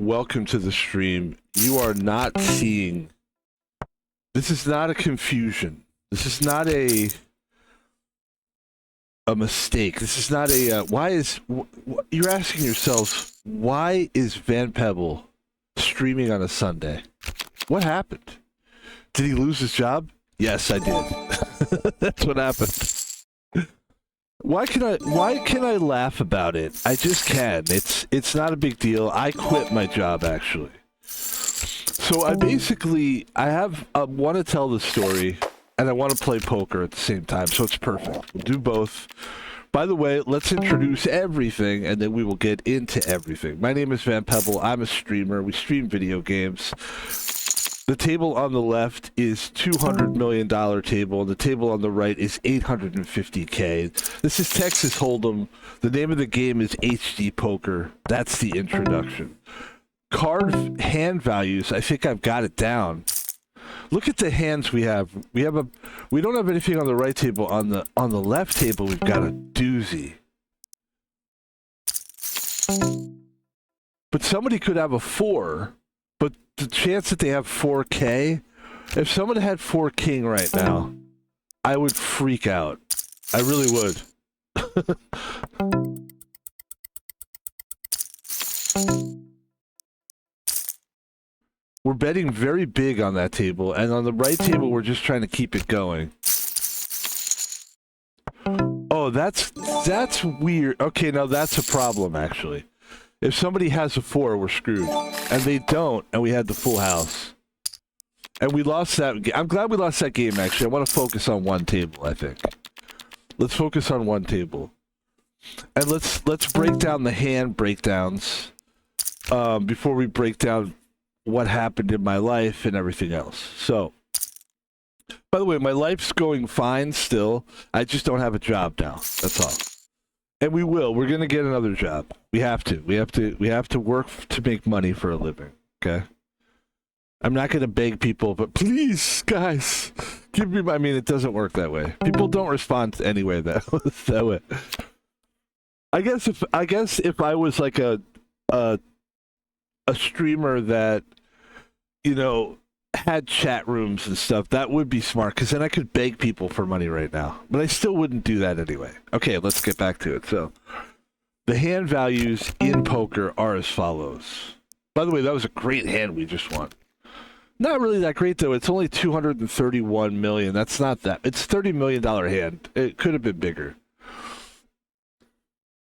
welcome to the stream. You are not seeing... This is not a confusion. This is not a mistake. This is not a... why is... You're asking yourselves, why is Van Pebble streaming on a Sunday? What happened? Did he lose his job? Yes, I did. That's what happened. Why can I laugh about it? I just can. It's not a big deal. I quit my job actually. So I want to tell the story and I want to play poker at the same time. So it's perfect. We'll do both. By the way, let's introduce everything and then we will get into everything. My name is Van Pebble. I'm a streamer. We stream video games. The table on the left is $200 million table, and the table on the right is $850K. This is Texas Hold'em. The name of the game is HD Poker. That's the introduction. Card hand values, I think I've got it down. Look at the hands we have. We don't have anything on the right table. On the left table, we've got a doozy. But somebody could have a 4. But the chance that they have 4K, if someone had 4 king right now, I would freak out. I really would. We're betting very big on that table, and on the right table, we're just trying to keep it going. Oh, that's weird. Okay, now that's a problem, actually. If somebody has a 4, we're screwed. And they don't, and we had the full house. And we lost that game. I'm glad we lost that game, actually. I want to focus on one table, I think. Let's focus on one table. And let's break down the hand breakdowns before we break down what happened in my life and everything else. So, by the way, my life's going fine still. I just don't have a job now. That's all. And we will. We're going to get another job. We have to. We have to work to make money for a living. Okay? I'm not going to beg people, but please, guys, give me my... I mean, it doesn't work that way. People don't respond anyway that way. I guess if I was like a streamer that, you know, had chat rooms and stuff, that would be smart, because then I could beg people for money right now. But I still wouldn't do that anyway. Okay, let's get back to it. So, the hand values in poker are as follows. By the way, that was a great hand we just won. Not really that great, though. It's only $231 million. That's not that. It's a $30 million hand. It could have been bigger.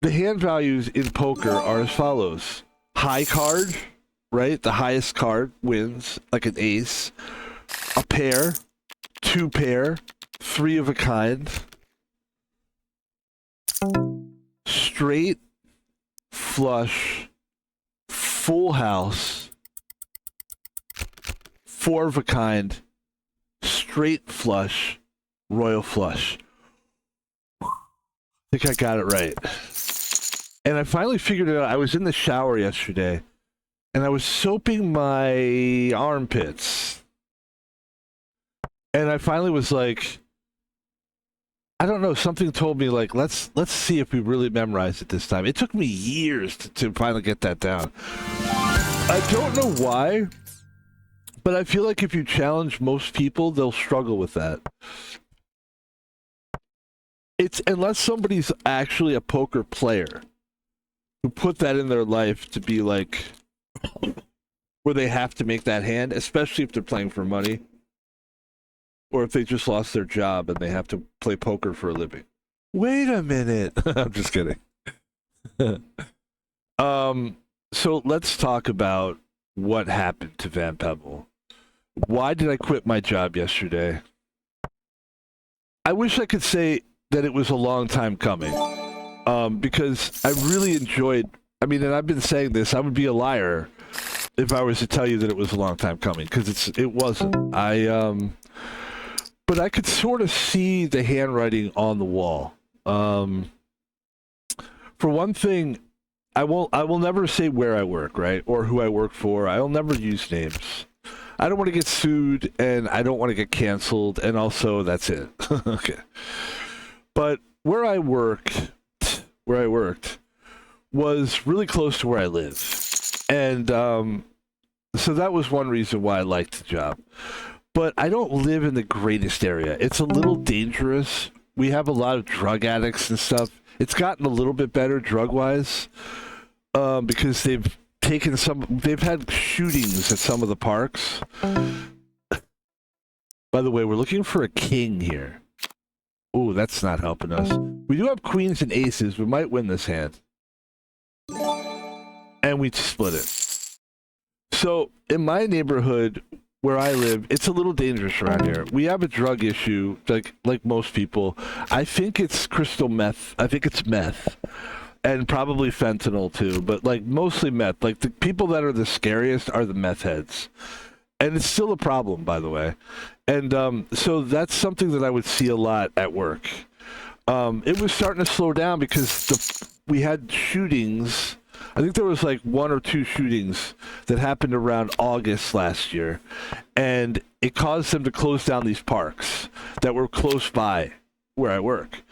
The hand values in poker are as follows. High card, right? The highest card wins, like an ace. A pair, 2 pair, 3 of a kind. Straight, flush, full house, 4 of a kind, straight flush, royal flush. I think I got it right. And I finally figured it out. I was in the shower yesterday, and I was soaping my armpits. And I finally was like, I don't know, something told me, like, let's see if we really memorize it this time. It took me years to finally get that down. I don't know why, but I feel like if you challenge most people, they'll struggle with that. It's unless somebody's actually a poker player who put that in their life to be like, where they have to make that hand, especially if they're playing for money, or if they just lost their job and they have to play poker for a living. Wait a minute. I'm just kidding. So let's talk about what happened to Van Pebble. Why did I quit my job yesterday? I wish I could say that it was a long time coming. Because I really enjoyed, I mean, and I've been saying this, I would be a liar if I was to tell you that it was a long time coming, because it wasn't. But I could sort of see the handwriting on the wall. For one thing, I will never say where I work, right? Or who I work for. I'll never use names. I don't want to get sued, and I don't want to get canceled, and also that's it. Okay. But where I worked was really close to where I live. And so that was one reason why I liked the job. But I don't live in the greatest area. It's a little dangerous. We have a lot of drug addicts and stuff. It's gotten a little bit better drug-wise because they've had shootings at some of the parks. By the way, we're looking for a king here. Oh, that's not helping us. We do have queens and aces. We might win this hand. And we split it. So, in my neighborhood where I live, it's a little dangerous around here. We have a drug issue, like most people. I think it's crystal meth. I think it's meth. And probably fentanyl, too. But, like, mostly meth. Like, the people that are the scariest are the meth heads. And it's still a problem, by the way. And so that's something that I would see a lot at work. It was starting to slow down because we had shootings. I think there was like 1 or 2 shootings that happened around August last year. And it caused them to close down these parks that were close by where I work.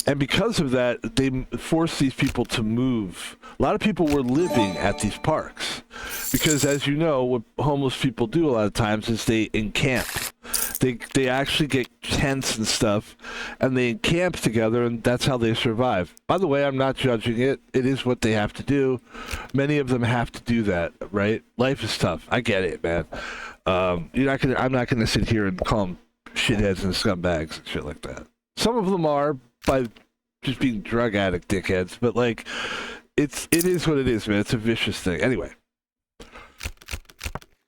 And because of that, they forced these people to move. A lot of people were living at these parks because, as you know, what homeless people do a lot of times is they encamp. They actually get tents and stuff, and they encamp together, and that's how they survive. By the way, I'm not judging it. It is what they have to do. Many of them have to do that, right? Life is tough. I get it, man. I'm not gonna sit here and call them shitheads and scumbags and shit like that. Some of them are by just being drug addict dickheads, but like, it is what it is, man. It's a vicious thing. Anyway.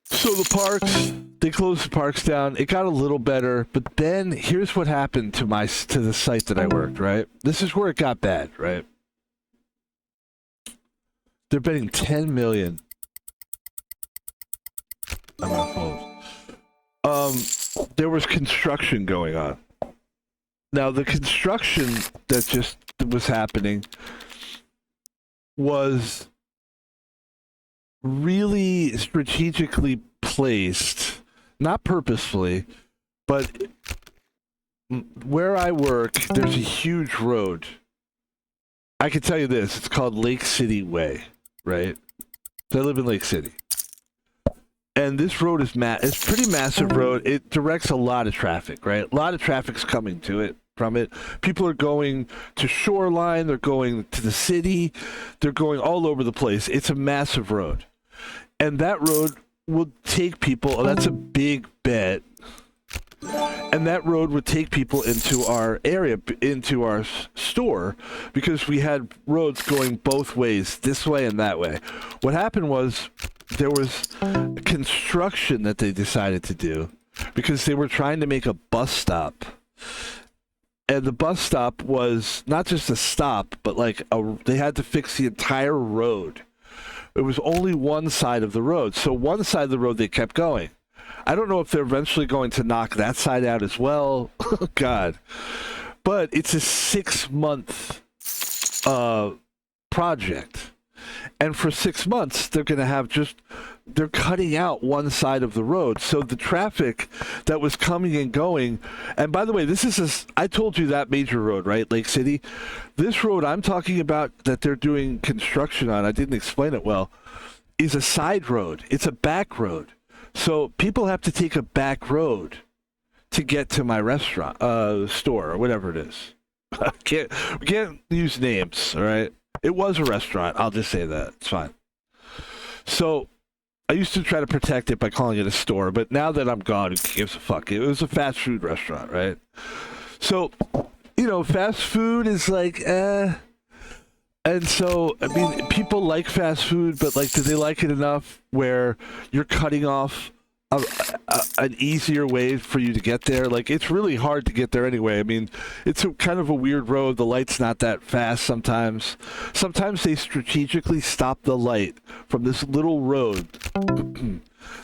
So the parks, they closed the parks down. It got a little better, but then here's what happened to the site that I worked, right? This is where it got bad, right? They're betting 10 million. I'm on hold. There was construction going on. Now, the construction that just was happening was really strategically placed, not purposefully, but where I work, there's a huge road. I can tell you this, it's called Lake City Way, right? So I live in Lake City. And this road is it's a pretty massive road. It directs a lot of traffic, right? A lot of traffic's coming to it. From it. People are going to Shoreline, they're going to the city, they're going all over the place. It's a massive road. And that road will take people, that's a big bet. And that road would take people into our area, into our store, because we had roads going both ways, this way and that way. What happened was there was construction that they decided to do because they were trying to make a bus stop. And the bus stop was not just a stop, but like they had to fix the entire road. It was only one side of the road. So one side of the road, they kept going. I don't know if they're eventually going to knock that side out as well. God. But it's a 6-month project. And for 6 months, they're going to have they're cutting out one side of the road. So the traffic that was coming and going, and by the way, I told you that major road, right? Lake City. This road I'm talking about that they're doing construction on, I didn't explain it well, is a side road. It's a back road. So people have to take a back road to get to my restaurant, store, or whatever it is. We can't use names, all right? It was a restaurant. I'll just say that. It's fine. So I used to try to protect it by calling it a store, but now that I'm gone, who gives a fuck? It was a fast food restaurant, right? So, fast food is like, And so, I mean, people like fast food, but like, do they like it enough where you're cutting off an easier way for you to get there? Like, it's really hard to get there anyway. I mean, it's kind of a weird road. The light's not that fast sometimes. Sometimes they strategically stop the light from this little road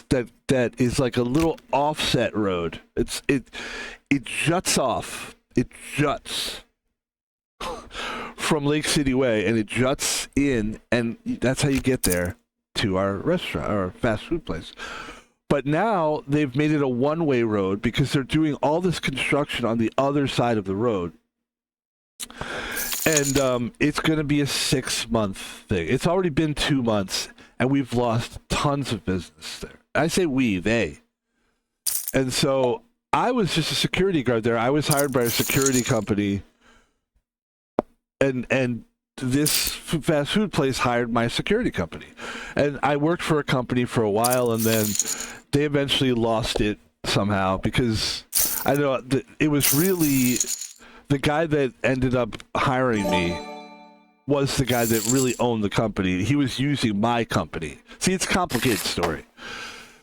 that is like a little offset road. It juts off. It juts from Lake City Way, and it juts in, and that's how you get there to our restaurant, our fast food place. But now they've made it a one-way road because they're doing all this construction on the other side of the road. And it's going to be a 6-month thing. It's already been 2 months, and we've lost tons of business there. I say we, they. And so I was just a security guard there. I was hired by a security company, and this fast food place hired my security company. And I worked for a company for a while, and then they eventually lost it somehow because I know it was really the guy that ended up hiring me was the guy that really owned the company. He was using my company. See, it's a complicated story.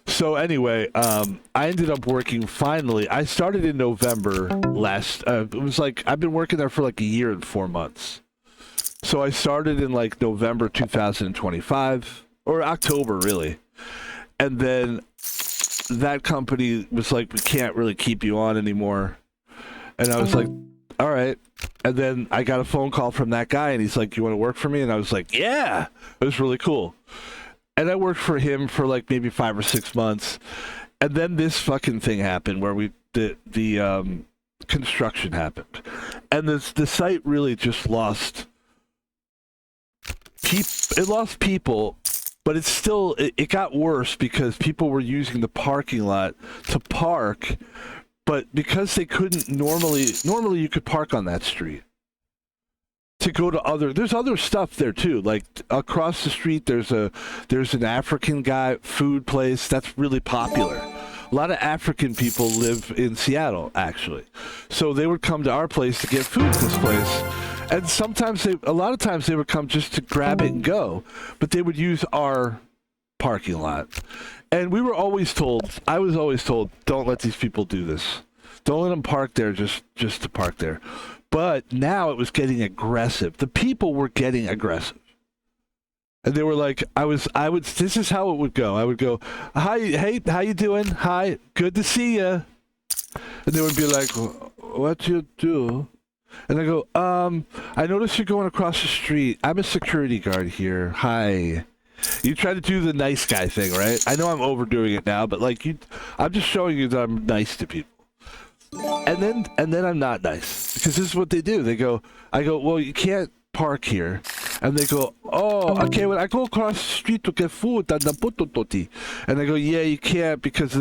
So anyway, I ended up working finally. I started in November last. It was like I've been working there for like a year and 4 months. So I started in like November 2025 or October really, and then that company was like, we can't really keep you on anymore, and I was like, all right. And then I got a phone call from that guy, and he's like, you want to work for me? And I was like, yeah. It was really cool. And I worked for him for like maybe 5 or 6 months, and then this fucking thing happened where the construction happened, and the site really just lost people, but it's still it got worse because people were using the parking lot to park, but because they couldn't normally you could park on that street to go to there's other stuff there too. Like across the street there's an African guy food place that's really popular. A lot of African people live in Seattle actually, so they would come to our place to get food at this place, and a lot of times they would come just to grab it and go, but they would use our parking lot. And I was always told, don't let these people do this. Don't let them park there just to park there. But now it was getting aggressive. The people were getting aggressive. And they were like, this is how it would go. I would go, hi, hey, how you doing? Hi, good to see you. And they would be like, what you do? And I go, I noticed you're going across the street. I'm a security guard here. Hi. You try to do the nice guy thing, right? I know I'm overdoing it now, but like I'm just showing you that I'm nice to people. And then I'm not nice because this is what they do. I go, well, you can't park here. And they go, oh, okay, when I go across the street to get food, and I go, yeah, you can't because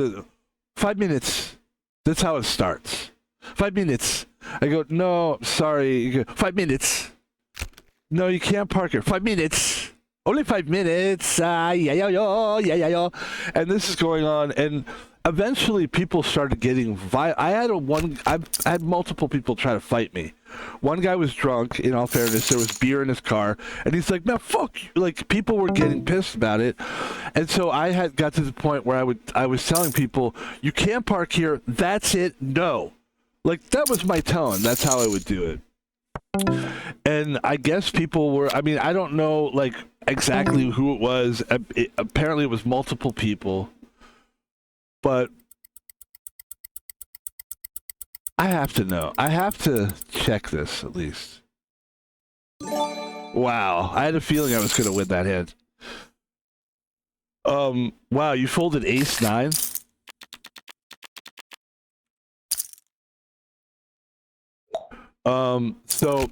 5 minutes. That's how it starts. 5 minutes. I go, no, sorry. You go, 5 minutes. No, you can't park here. 5 minutes. Only 5 minutes. Yeah. And this is going on, and eventually people started getting violent. I've had multiple people try to fight me. One guy was drunk, in all fairness. There was beer in his car, and he's like, man, fuck you. Like, people were getting pissed about it. And so I had got to the point where I was telling people, you can't park here. That's it. No. Like, that was my tone. That's how I would do it. And I guess people were, I mean, I don't know, like, exactly who it was. Apparently it was multiple people. But I have to know. I have to check this, at least. Wow. I had a feeling I was going to win that hand. Wow, you folded ace-9? So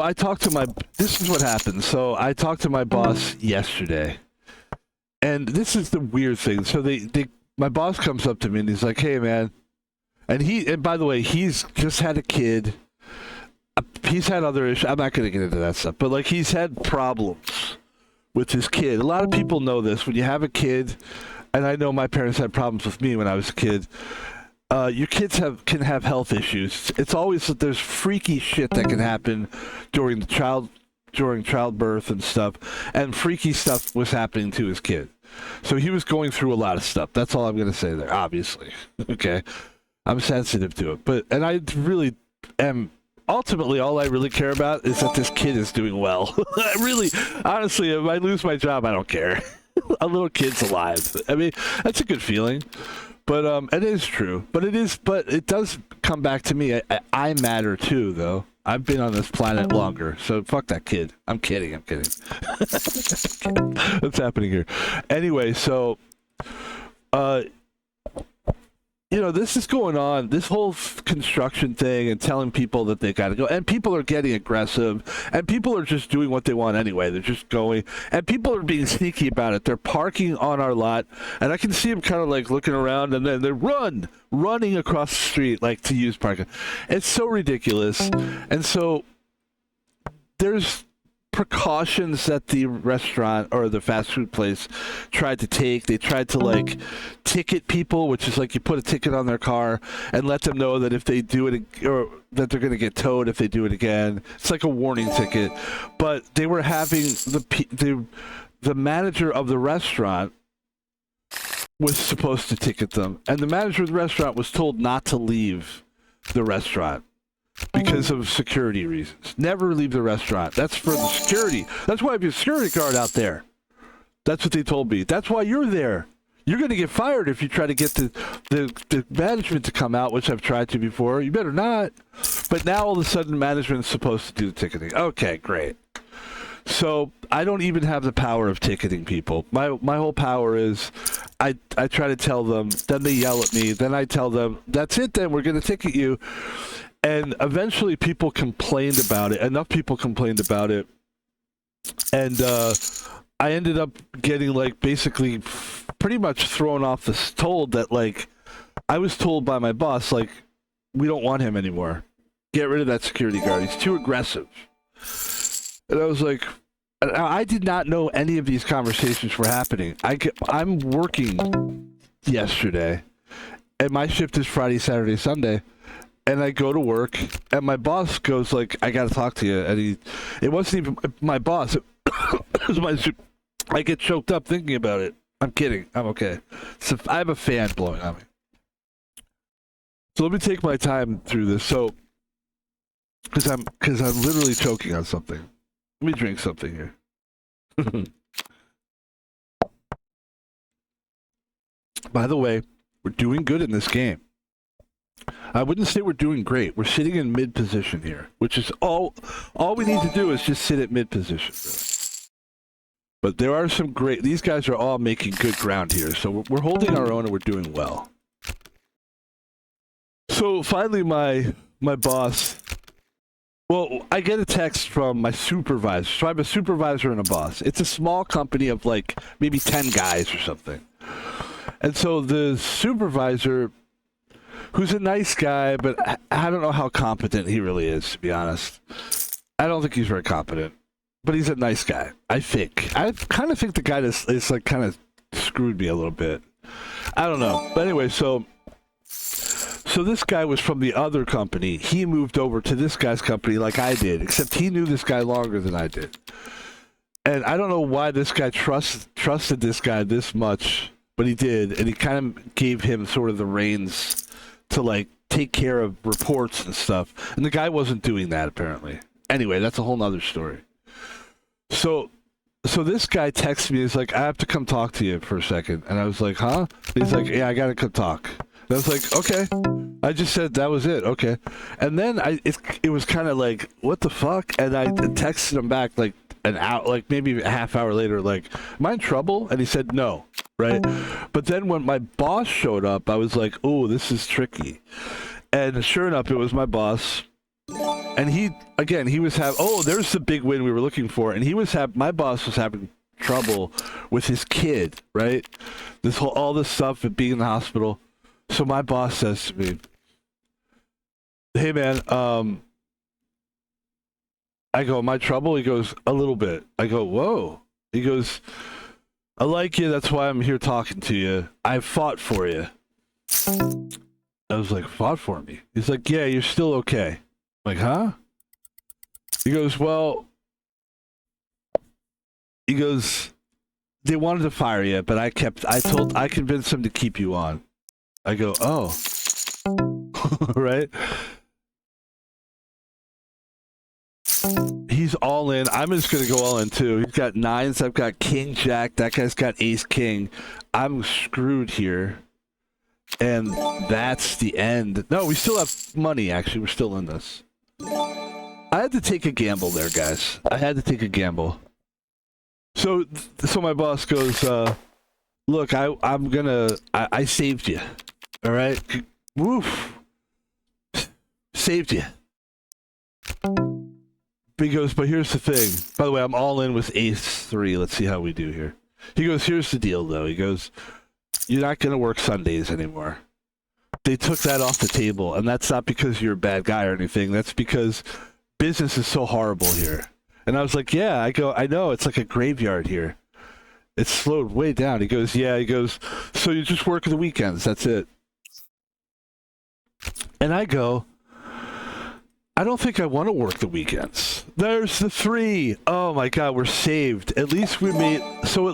I talked to this is what happened. So I talked to my boss yesterday. And this is the weird thing. So my boss comes up to me and he's like, hey man. And by the way, he's just had a kid. He's had other issues. I'm not going to get into that stuff, but like he's had problems with his kid. A lot of people know this. When you have a kid, and I know my parents had problems with me when I was a kid, your kids can have health issues. It's always that there's freaky shit that can happen during childbirth and stuff, and freaky stuff was happening to his kid. So he was going through a lot of stuff. That's all I'm going to say there, obviously. Okay. I'm sensitive to it. And I really am, ultimately, all I really care about is that this kid is doing well. I really, honestly, if I lose my job, I don't care. A little kid's alive. I mean, that's a good feeling. But it is true. But it does come back to me. I matter too, though. I've been on this planet longer, so fuck that kid. I'm kidding. What's happening here? Anyway, so, this is going on, this whole construction thing and telling people that they got to go. And people are getting aggressive. And people are just doing what they want anyway. They're just going. And people are being sneaky about it. They're parking on our lot. And I can see them kind of like looking around. And then they're running across the street like to use parking. It's so ridiculous. And so there's precautions that the restaurant or the fast food place tried to take. They tried to like ticket people, which is like you put a ticket on their car and let them know that if they do it, or that they're going to get towed if they do it again. It's like a warning ticket. But they were having the manager of the restaurant was supposed to ticket them, and the manager of the restaurant was told not to leave the restaurant because of security reasons. Never leave the restaurant. That's for the security. That's why I have a security guard out there. That's what they told me. That's why you're there. You're going to get fired if you try to get the management to come out, which I've tried to before. You better not. But now all of a sudden management is supposed to do the ticketing. Okay, great. So I don't even have the power of ticketing people. My whole power is I try to tell them, then they yell at me, then I tell them, that's it then, we're going to ticket you. And eventually people complained about it. Enough people complained about it. And I ended up getting like basically pretty much thrown off told that like I was told by my boss, like, we don't want him anymore. Get rid of that security guard. He's too aggressive. And I was like, I did not know any of these conversations were happening. I'm working yesterday, and my shift is Friday, Saturday, Sunday. And I go to work, and my boss goes like, I got to talk to you. And it wasn't even my boss. It was I get choked up thinking about it. I'm kidding. I'm okay. So I have a fan blowing on me. So let me take my time through this. So, because I'm literally choking on something. Let me drink something here. By the way, we're doing good in this game. I wouldn't say we're doing great. We're sitting in mid position here, which is all we need to do is just sit at mid position. But there are some great. These guys are all making good ground here, so we're holding our own and we're doing well. So finally, my boss. Well, I get a text from my supervisor. So I have a supervisor and a boss. It's a small company of like maybe 10 guys or something. And so the supervisor, who's a nice guy, but I don't know how competent he really is, to be honest. I don't think he's very competent, but he's a nice guy, I think. I kind of think the guy is like kind of screwed me a little bit. I don't know. But anyway, so this guy was from the other company. He moved over to this guy's company like I did, except he knew this guy longer than I did. And I don't know why this guy trusted this guy this much, but he did. And he kind of gave him sort of the reins to like take care of reports and stuff. And the guy wasn't doing that apparently. Anyway, that's a whole nother story. So this guy texted me. He's like, I have to come talk to you for a second. And I was like, huh? And he's like, yeah, I got to come talk. And I was like, okay. I just said that was it. Okay. And then it was kind of like, what the fuck? And I texted him back like an hour, like maybe a half hour later, like, am I in trouble? And he said, no. Right. But then when my boss showed up, I was like, oh, this is tricky. And sure enough, it was my boss. And he was there's the big win we were looking for. And my boss was having trouble with his kid, right? All this stuff and being in the hospital. So my boss says to me, hey man, I go, am I trouble? He goes, a little bit. I go, whoa. He goes, I like you, that's why I'm here talking to you. I fought for you. I was like, fought for me? He's like, yeah, you're still okay. I'm like, huh? He goes, they wanted to fire you, but I convinced them to keep you on. I go, oh. Right? He's all in. I'm just going to go all in too. He's got nines. I've got king jack. That guy's got ace king. I'm screwed here. And that's the end. No, we still have money, actually. We're still in this. I had to take a gamble there, guys. I had to take a gamble. So my boss goes, look, I saved you. All right. Woof. Saved you. He goes, but here's the thing. By the way, I'm all in with Ace 3. Let's see how we do here. He goes, here's the deal, though. He goes, you're not going to work Sundays anymore. They took that off the table, and that's not because you're a bad guy or anything. That's because business is so horrible here. And I was like, yeah. I go, I know. It's like a graveyard here. It's slowed way down. He goes, yeah. He goes, so you just work the weekends. That's it. And I go, I don't think I want to work the weekends. There's the 3. Oh my God, we're saved. At least we made, so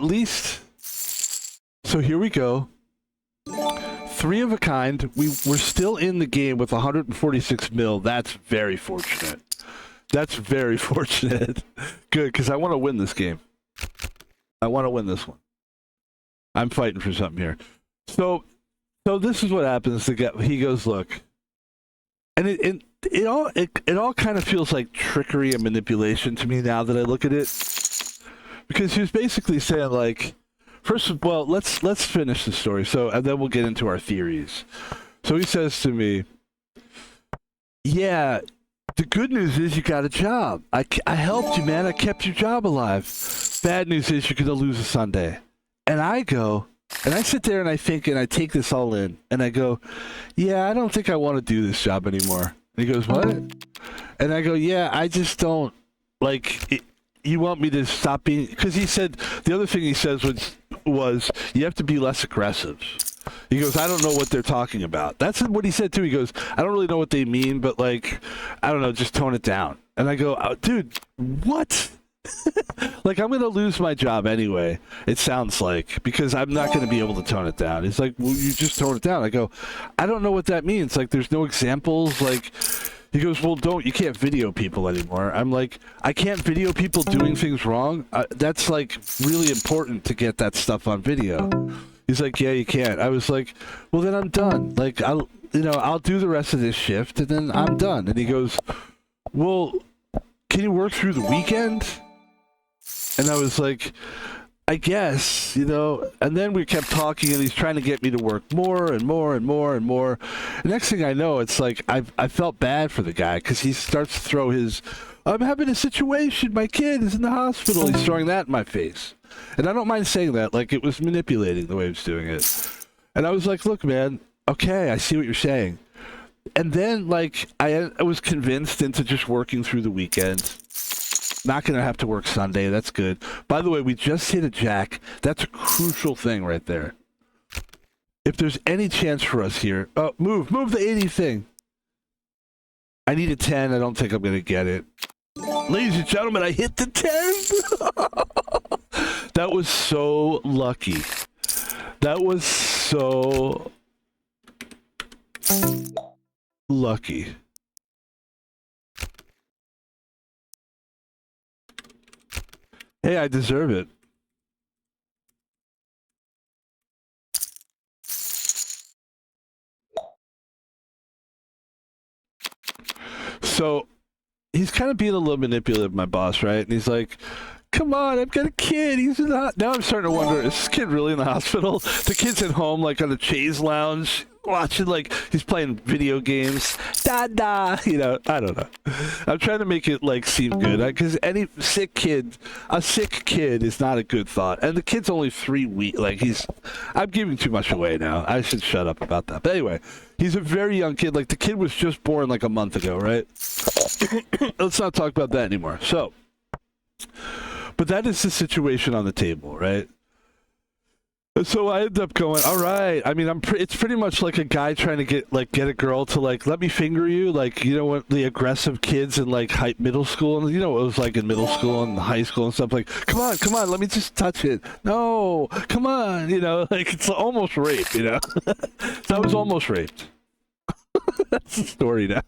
here we go. 3 of a kind. We're still in the game with 146 mil. That's very fortunate. That's very fortunate. Good, because I want to win this game. I want to win this one. I'm fighting for something here. So this is what happens. He goes, look, and it all kind of feels like trickery and manipulation to me now that I look at it, because he was basically saying like, first of all, let's finish the story. So and then we'll get into our theories. So he says to me, yeah. The good news is you got a job. I helped you, man. I kept your job alive. Bad news is you're going to lose a Sunday. And I go, and I sit there and I think, and I take this all in, and I go, yeah, I don't think I want to do this job anymore. And he goes, what? And I go, yeah, I just don't, like, you want me to stop being, because he said, the other thing he says was you have to be less aggressive. He goes, I don't know what they're talking about. That's what he said too. He goes, I don't really know what they mean, but like, I don't know, just tone it down. And I go, oh, dude, what? Like, I'm going to lose my job anyway, it sounds like, because I'm not going to be able to tone it down. He's like, well, you just tone it down. I go, I don't know what that means. Like, there's no examples. Like, he goes, well, you can't video people anymore. I'm like, I can't video people doing things wrong? That's like really important to get that stuff on video. He's like, yeah, you can't. I was like, well, then I'm done. Like, I'll do the rest of this shift, and then I'm done. And he goes, well, can you work through the weekend? And I was like, I guess, And then we kept talking, and he's trying to get me to work more and more and more and more. The next thing I know, it's like I felt bad for the guy, because he starts to throw his, I'm having a situation. My kid is in the hospital. He's throwing that in my face. And I don't mind saying that, like it was manipulating the way he was doing it. And I was like, look, man, okay, I see what you're saying. And then, like, I was convinced into just working through the weekend. Not going to have to work Sunday. That's good. By the way, we just hit a jack. That's a crucial thing right there. If there's any chance for us here, move the 80 thing. I need a 10. I don't think I'm going to get it. Ladies and gentlemen, I hit the 10. That was so lucky. That was so lucky. Hey, I deserve it. So he's kind of being a little manipulative, my boss, right? And he's like, come on, I've got a kid. He's in the now I'm starting to wonder, is this kid really in the hospital? The kid's at home, like on the chaise lounge, watching, like, he's playing video games. I don't know. I'm trying to make it, like, seem good. Because a sick kid is not a good thought. And the kid's only 3 weeks. Like, I'm giving too much away now. I should shut up about that. But anyway, he's a very young kid. Like, the kid was just born, like, a month ago, right? Let's not talk about that anymore. So, but that is the situation on the table, right? So I end up going, all right. I mean, it's pretty much like a guy trying to get a girl to, like, let me finger you. Like, what the aggressive kids in, like, middle school, and what it was like in middle school and high school and stuff. Like, come on, let me just touch it. No, come on, like, it's almost rape, So I was almost raped. That's the story now.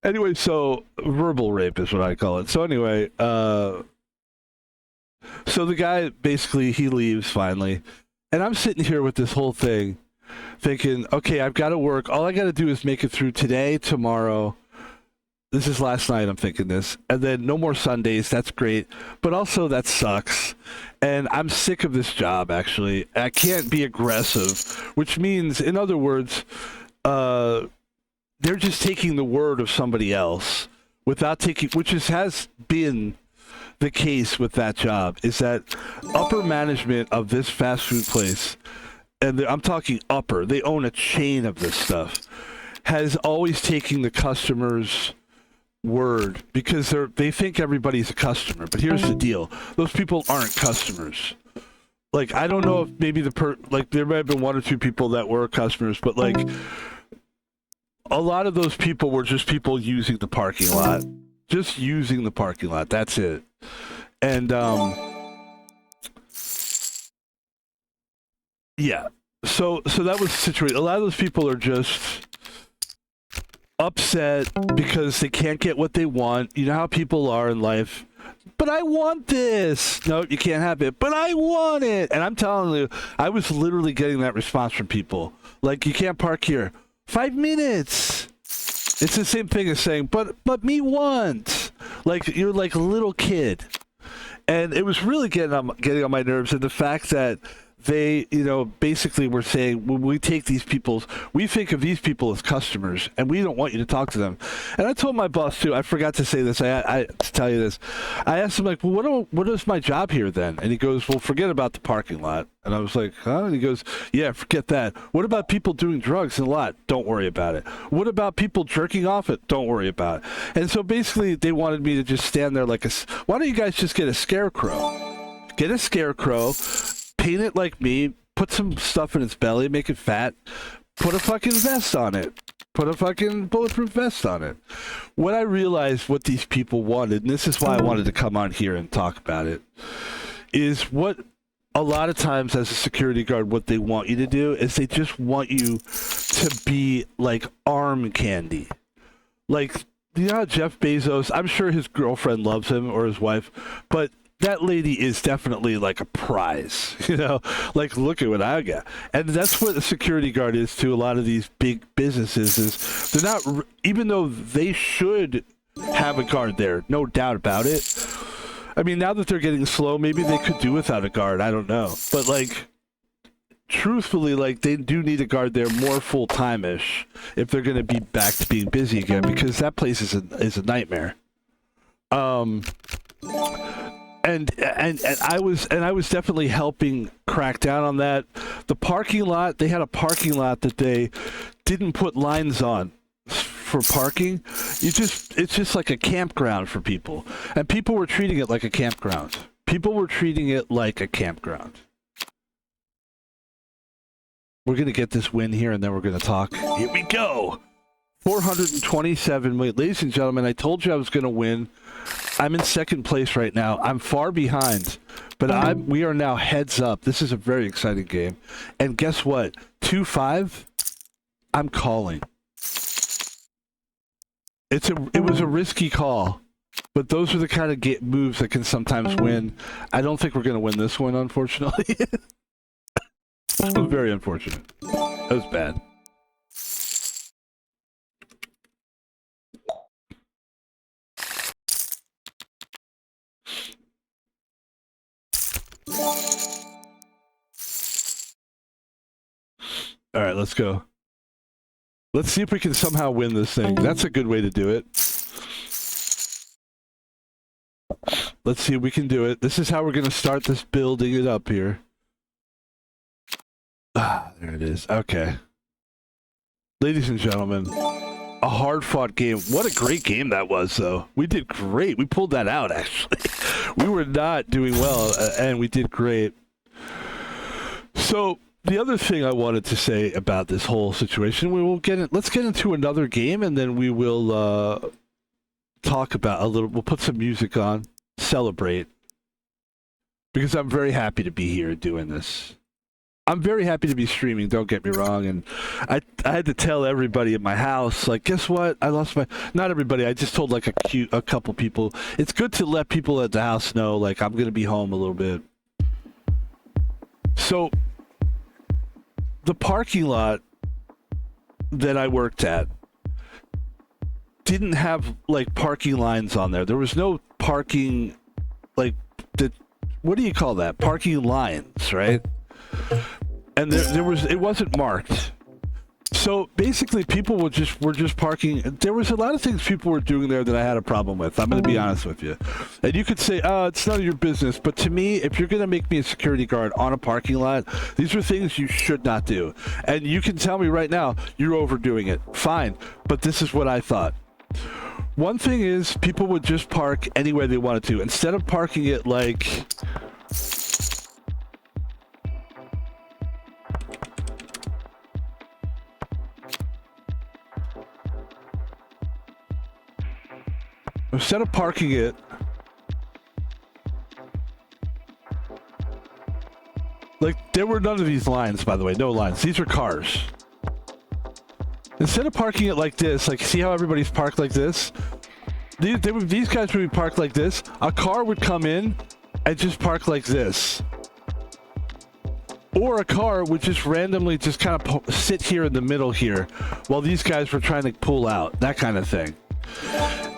Anyway, so verbal rape is what I call it. So anyway, so the guy, basically, he leaves finally. And I'm sitting here with this whole thing thinking, okay, I've got to work. All I got to do is make it through today, tomorrow, This is last night, I'm thinking this. And then no more Sundays. That's great. But also, that sucks. And I'm sick of this job, actually. I can't be aggressive, which means, in other words, they're just taking the word of somebody else without taking, has been the case with that job, is that upper management of this fast food place, and I'm talking upper, they own a chain of this stuff, has always taken the customer's word because they think everybody's a customer. But here's the deal: those people aren't customers. Like, I don't know if maybe there might have been one or two people that were customers, but like a lot of those people were just people using the parking lot, just using the parking lot. That's it. And yeah. So that was the situation. A lot of those people are just upset because they can't get what they want. You know how people are in life. But I want this. No, you can't have it. But I want it. And I'm telling you, I was literally getting that response from people. Like, you can't park here. 5 minutes. It's the same thing as saying, but me once. Like, you're like a little kid. And it was really getting on my nerves. And the fact that they, basically were saying, when we take these people, we think of these people as customers, and we don't want you to talk to them. And I told my boss, too, I forgot to say this, I to tell you this. I asked him, like, well, what is my job here then? And he goes, well, forget about the parking lot. And I was like, huh? And he goes, yeah, forget that. What about people doing drugs in the lot? Don't worry about it. What about people jerking off it? Don't worry about it. And so basically they wanted me to just stand there like why don't you guys just get a scarecrow? Get a scarecrow, paint it like me, put some stuff in its belly, make it fat, put a fucking vest on it. Put a fucking bulletproof vest on it. When I realized what these people wanted, and this is why I wanted to come on here and talk about it, is what a lot of times as a security guard, what they want you to do is they just want you to be like arm candy. Like, you know how Jeff Bezos, I'm sure his girlfriend loves him or his wife, but that lady is definitely like a prize, like, look at what I got. And that's what a security guard is to a lot of these big businesses, is they're not, even though they should have a guard there, no doubt about it. I mean, now that they're getting slow, maybe they could do without a guard. I don't know. But, like, truthfully, like, they do need a guard there more full-time-ish if they're going to be back to being busy again, because that place is a nightmare. And I was definitely helping crack down on that. The parking lot, they had a parking lot that they didn't put lines on for parking. It's just like a campground for people, and people were treating it like a campground. We're gonna get this win here, and then we're gonna talk. Here we go. 427 million, ladies and gentlemen. I told you I was gonna win. I'm in second place right now. I'm far behind, but we are now heads up. This is a very exciting game, and guess what? 2-5. I'm calling. It was a risky call, but those are the kind of moves that can sometimes win. I don't think we're going to win this one, unfortunately. Very unfortunate. That was bad. All right, let's go. Let's see if we can somehow win this thing. That's a good way to do it. Let's see if we can do it. This is how we're going to start this building it up here. Ah, there it is. Okay. Ladies and gentlemen, a hard-fought game. What a great game that was, though. We did great. We pulled that out, actually. We were not doing well, and we did great. So, the other thing I wanted to say about this whole situation, let's get into another game, and then we will talk about a little. We'll put some music on, celebrate, because I'm very happy to be here doing this. I'm very happy to be streaming. Don't get me wrong, and I had to tell everybody at my house, like, guess what? I lost my. Not everybody. I just told like a couple people. It's good to let people at the house know, like, I'm gonna be home a little bit. So, the parking lot that I worked at, didn't have like parking lines on there. There was no parking, like what do you call that? Parking lines, right? And it wasn't marked. So basically, people were just parking. There was a lot of things people were doing there that I had a problem with. I'm going to be honest with you. And you could say, "Oh, it's none of your business." But to me, if you're going to make me a security guard on a parking lot, these are things you should not do. And you can tell me right now you're overdoing it. Fine, but this is what I thought. One thing is, people would just park anywhere they wanted to instead of parking it like. Instead of parking it like there were none of these lines, by the way, no lines. These are cars. Instead of parking it like this, like see how everybody's parked like this? These guys would be parked like this. A car would come in and just park like this. Or a car would just randomly just kind of sit here in the middle here while these guys were trying to pull out, that kind of thing.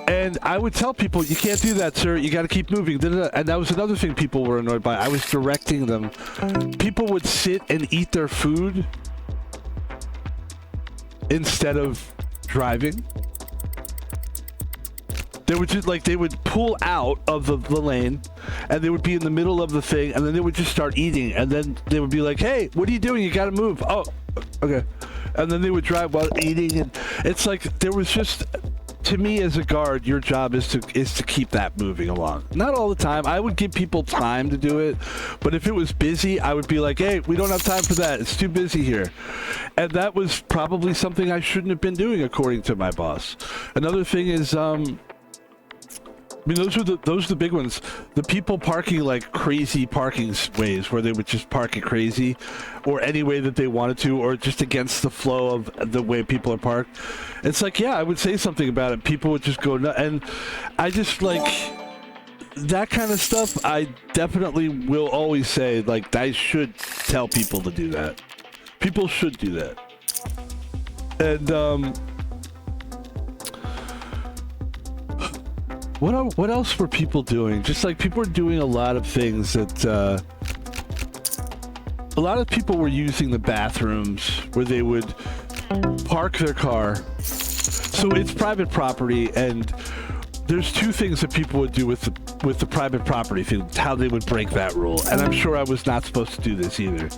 And I would tell people, you can't do that, sir. You got to keep moving. And that was another thing people were annoyed by. I was directing them. People would sit and eat their food instead of driving. They would just they would pull out of the lane and they would be in the middle of the thing and then they would just start eating. And then they would be like, hey, what are you doing? You got to move. Oh, okay. And then they would drive while eating. And it's like there was just... To me, as a guard, your job is to keep that moving along. Not all the time. I would give people time to do it, but if it was busy, I would be like, "Hey, we don't have time for that. It's too busy here." And that was probably something I shouldn't have been doing, according to my boss. Another thing is, I mean, those are the big ones. The people parking like crazy parking ways where they would just park it crazy or any way that they wanted to or just against the flow of the way people are parked. It's like, yeah, I would say something about it. People would just go nuts. And I just like that kind of stuff. I definitely will always say, like, I should tell people to do that. People should do that. And, what else were people doing? Just like people were doing a lot of things that a lot of people were using the bathrooms where they would park their car. So it's private property, and there's two things that people would do with the private property thing, how they would break that rule. And I'm sure I was not supposed to do this either.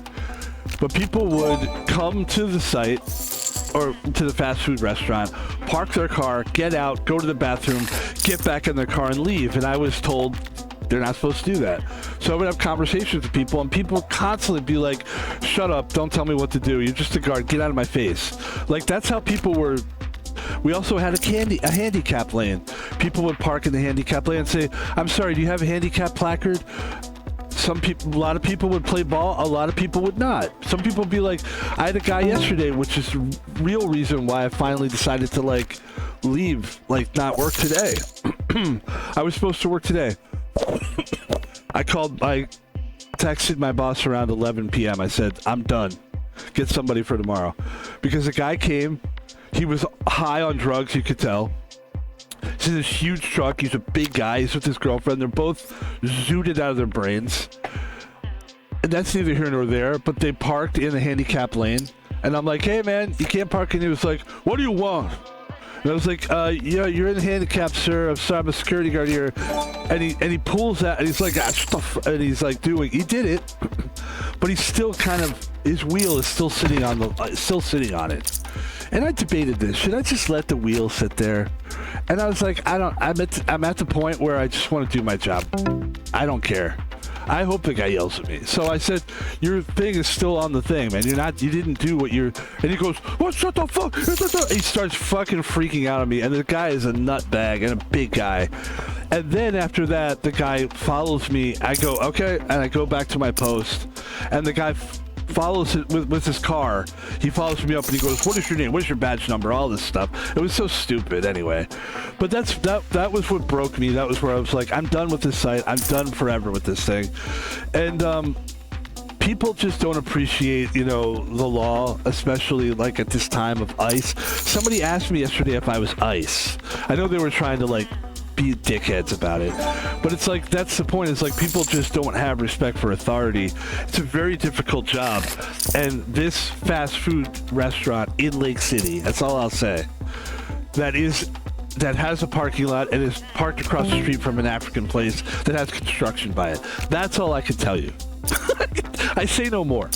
But people would come to the site or to the fast food restaurant, park their car, get out, go to the bathroom, get back in their car and leave. And I was told they're not supposed to do that. So I would have conversations with people, and people would constantly be like, shut up, don't tell me what to do. You're just a guard, get out of my face. Like, that's how people were. We also had a handicap lane. People would park in the handicap lane and say, I'm sorry, do you have a handicap placard? Some people, a lot of people would play ball, a lot of people would not. Some people would be like, I had a guy yesterday, which is the real reason why I finally decided to like leave, like not work today. I was supposed to work today. I texted my boss around 11 p.m. I said, I'm done. Get somebody for tomorrow. Because a guy came, he was high on drugs, you could tell. He's in this huge truck. He's a big guy. He's with his girlfriend. They're both zooted out of their brains. And that's neither here nor there, but they parked in the handicap lane. And I'm like, hey, man, you can't park. And he was like, what do you want? And I was like, yeah, you're in the handicap, sir. I'm sorry, I'm a security guard here. And he pulls out, and he's like, stuff. And he's like he did it. But he's still kind of, his wheel is still sitting on it. And I debated this. Should I just let the wheel sit there? And I was like, I'm at the point where I just want to do my job. I don't care. I hope the guy yells at me. So I said, your thing is still on the thing, man. You didn't do what you're... And he goes, what, shut the fuck? He starts fucking freaking out on me. And the guy is a nutbag and a big guy. And then after that, the guy follows me. I go, okay. And I go back to my post. And the guy follows it with his car. He follows me up and he goes, what is your name? What is your badge number? All this stuff. It was so stupid anyway. But that was what broke me. That was where I was like, I'm done with this site. I'm done forever with this thing. And people just don't appreciate, you know, the law, especially like at this time of ice. Somebody asked me yesterday if I was ice. I know they were trying to like be dickheads about it, but it's like, that's the point. It's like people just don't have respect for authority. It's a very difficult job, and this fast food restaurant in Lake City, that's all I'll say, that has a parking lot and is parked across the street from an African place that has construction by it. That's all I can tell you. I say no more.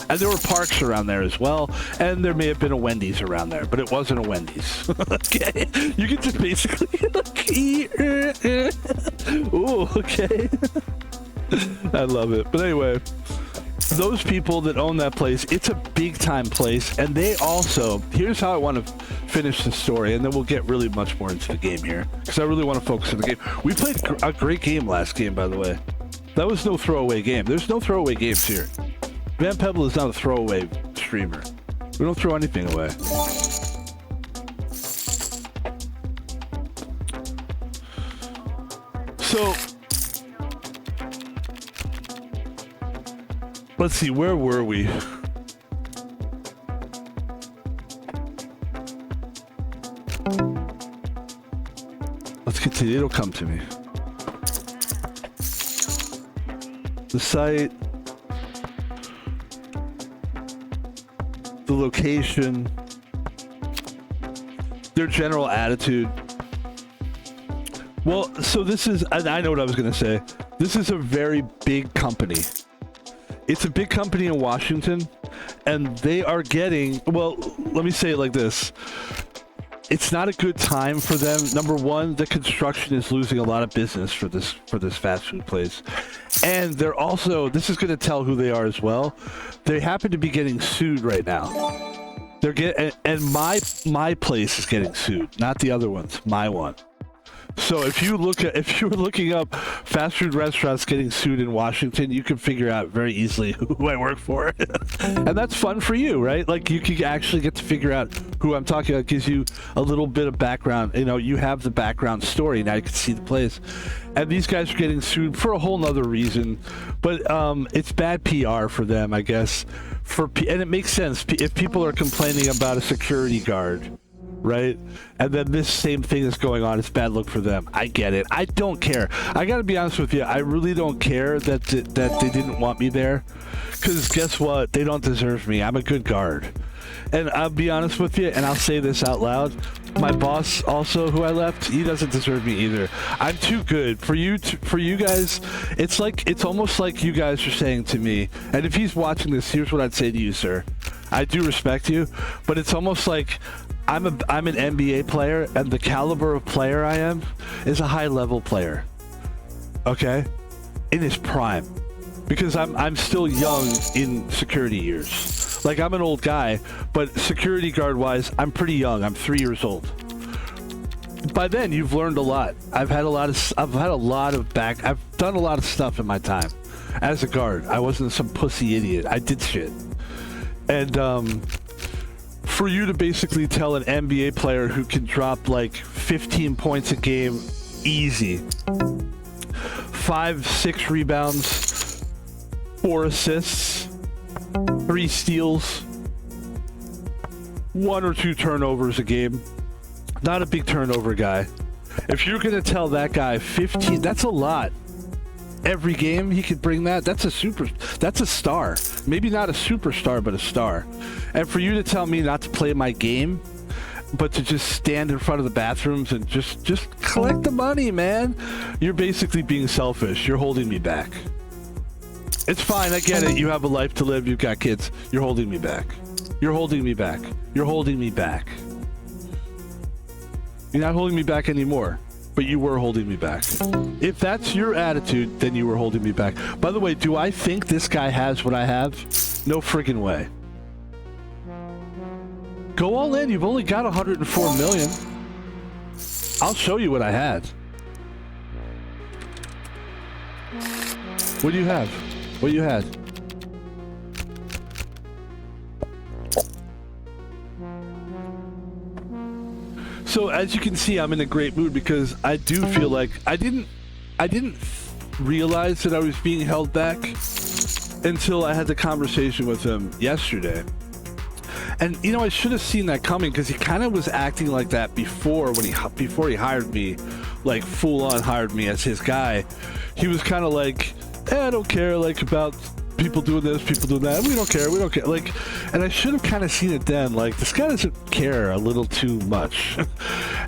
And there were parks around there as well, and there may have been a Wendy's around there, but it wasn't a Wendy's. Okay, you can just basically ooh, okay. I love it. But anyway, those people that own that place, it's a big time place, and they also, here's how I want to finish the story, and then we'll get really much more into the game here, because I really want to focus on the game. We played a great game last game, by the way. That was no throwaway game. There's no throwaway games here. Van Pebble is not a throwaway streamer. We don't throw anything away. So, let's see, where were we? Let's continue, it'll come to me. The site, the location, their general attitude. Well, so this is, I know what I was going to say. This is a very big company. It's a big company in Washington, and they are getting, well, let me say it like this. It's not a good time for them. Number one, the construction is losing a lot of business for this fast food place. And they're also, this is going to tell who they are as well. They happen to be getting sued right now. They're getting, and my place is getting sued, not the other ones, my one. So if you were looking up fast food restaurants getting sued in Washington, you can figure out very easily who I work for. And that's fun for you, right? Like, you can actually get to figure out who I'm talking about. It gives you a little bit of background. You know, you have the background story. Now you can see the place. And these guys are getting sued for a whole nother reason. But it's bad PR for them, I guess. And it makes sense. If people are complaining about a security guard, right? And then this same thing is going on. It's bad look for them. I get it. I don't care. I got to be honest with you. I really don't care that they didn't want me there. Because guess what? They don't deserve me. I'm a good guard. And I'll be honest with you, and I'll say this out loud. My boss also, who I left, he doesn't deserve me either. I'm too good. For you guys, it's almost like you guys are saying to me, and if he's watching this, here's what I'd say to you, sir. I do respect you, but it's almost like I'm an NBA player, and the caliber of player I am is a high-level player. Okay? In his prime. Because I'm still young in security years. Like, I'm an old guy, but security guard-wise, I'm pretty young. I'm 3 years old. By then, you've learned a lot. I've done a lot of stuff in my time as a guard. I wasn't some pussy idiot. I did shit. And for you to basically tell an NBA player who can drop like 15 points a game easy, 5-6 rebounds, 4 assists, 3 steals, 1 or 2 turnovers a game. Not a big turnover guy. If you're going to tell that guy 15, that's a lot. Every game he could bring that. That's a star. Maybe not a superstar, but a star. And for you to tell me not to play my game, but to just stand in front of the bathrooms and just collect the money, man. You're basically being selfish. You're holding me back. It's fine. I get it. You have a life to live. You've got kids. You're holding me back. You're holding me back. You're holding me back. You're not holding me back anymore, but you were holding me back. If that's your attitude, then you were holding me back. By the way, do I think this guy has what I have? No friggin' way. Go all in. You've only got 104 million. I'll show you what I had. What do you have? What you had? So as you can see, I'm in a great mood because I do feel like I didn't realize that I was being held back until I had the conversation with him yesterday. And you know, I should have seen that coming because he kind of was acting like that before he hired me, like full on hired me as his guy. He was kind of like, I don't care like about people doing this, people doing that. We don't care. Like, and I should have kind of seen it then. Like, this guy doesn't care a little too much.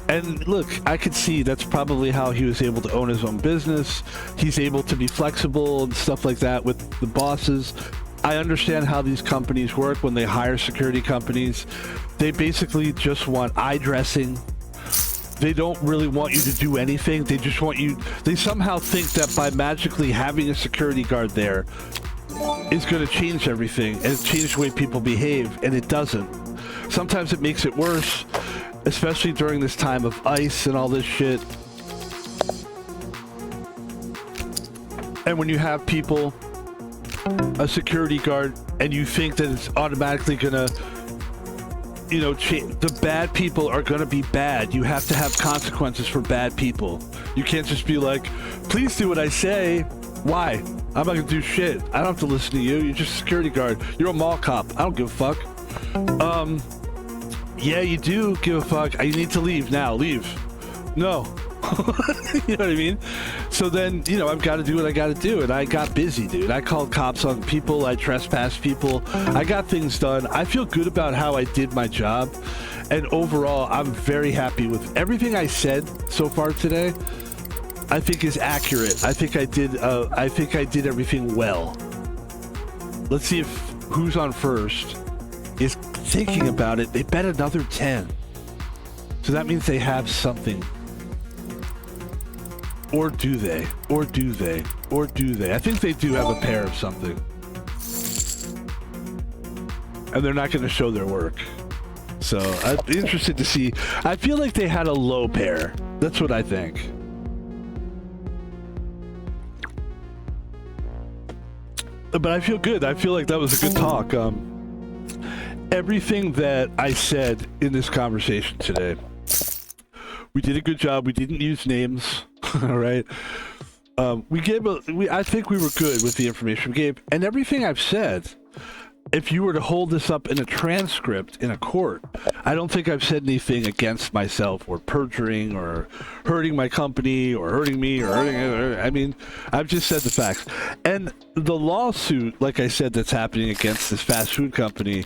And look, I could see that's probably how he was able to own his own business. He's able to be flexible and stuff like that with the bosses. I understand how these companies work when they hire security companies. They basically just want eye dressing. They don't really want you to do anything. They just want you. They somehow think that by magically having a security guard there is going to change everything and change the way people behave, and it doesn't. Sometimes it makes it worse, especially during this time of ICE and all this shit. And when you have people, a security guard, and you think that it's automatically gonna, you know, the bad people are gonna be bad. You have to have consequences for bad people. You can't just be like, please do what I say. Why? I'm not gonna do shit. I don't have to listen to you. You're just a security guard. You're a mall cop. I don't give a fuck. Yeah, you do give a fuck. You need to leave now. Leave. No. You know what I mean? So then, you know, I've got to do what I got to do. And I got busy, dude. I called cops on people. I trespassed people. I got things done. I feel good about how I did my job. And overall, I'm very happy with everything I said so far today. I think is accurate. I think I did everything well. Let's see if who's on first is thinking about it. They bet another 10. So that means they have something. Or do they? Or do they? Or do they? I think they do have a pair of something. And they're not going to show their work. So I'm interested to see. I feel like they had a low pair. That's what I think. But I feel good. I feel like that was a good talk. Everything that I said in this conversation today, we did a good job. We didn't use names. All right. I think we were good with the information we gave, and everything I've said. If you were to hold this up in a transcript in a court, I don't think I've said anything against myself or perjuring or hurting my company or hurting me or hurting. I mean, I've just said the facts. And the lawsuit, like I said, that's happening against this fast food company,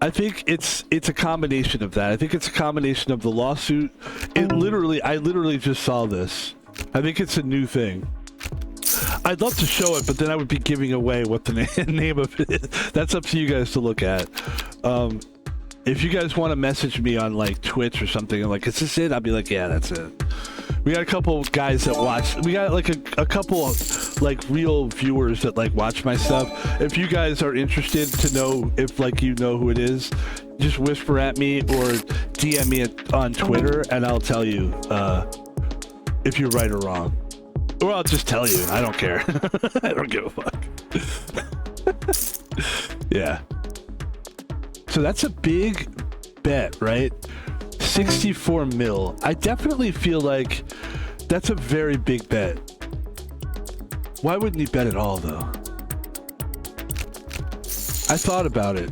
I think it's a combination of that. I think it's a combination of the lawsuit. I literally just saw this. I think it's a new thing. I'd love to show it, but then I would be giving away what the name of it is. That's up to you guys to look at. If you guys want to message me on like Twitch or something, and like, is this it? I'll be like, yeah, that's it. We got a couple guys that watch. We got like a couple like real viewers that like watch my stuff. If you guys are interested to know if like you know who it is, just whisper at me or DM me on Twitter, and I'll tell you if you're right or wrong. Or I'll just tell you. I don't care. I don't give a fuck. Yeah. So that's a big bet, right? 64 mil. I definitely feel like that's a very big bet. Why wouldn't he bet at all, though? I thought about it.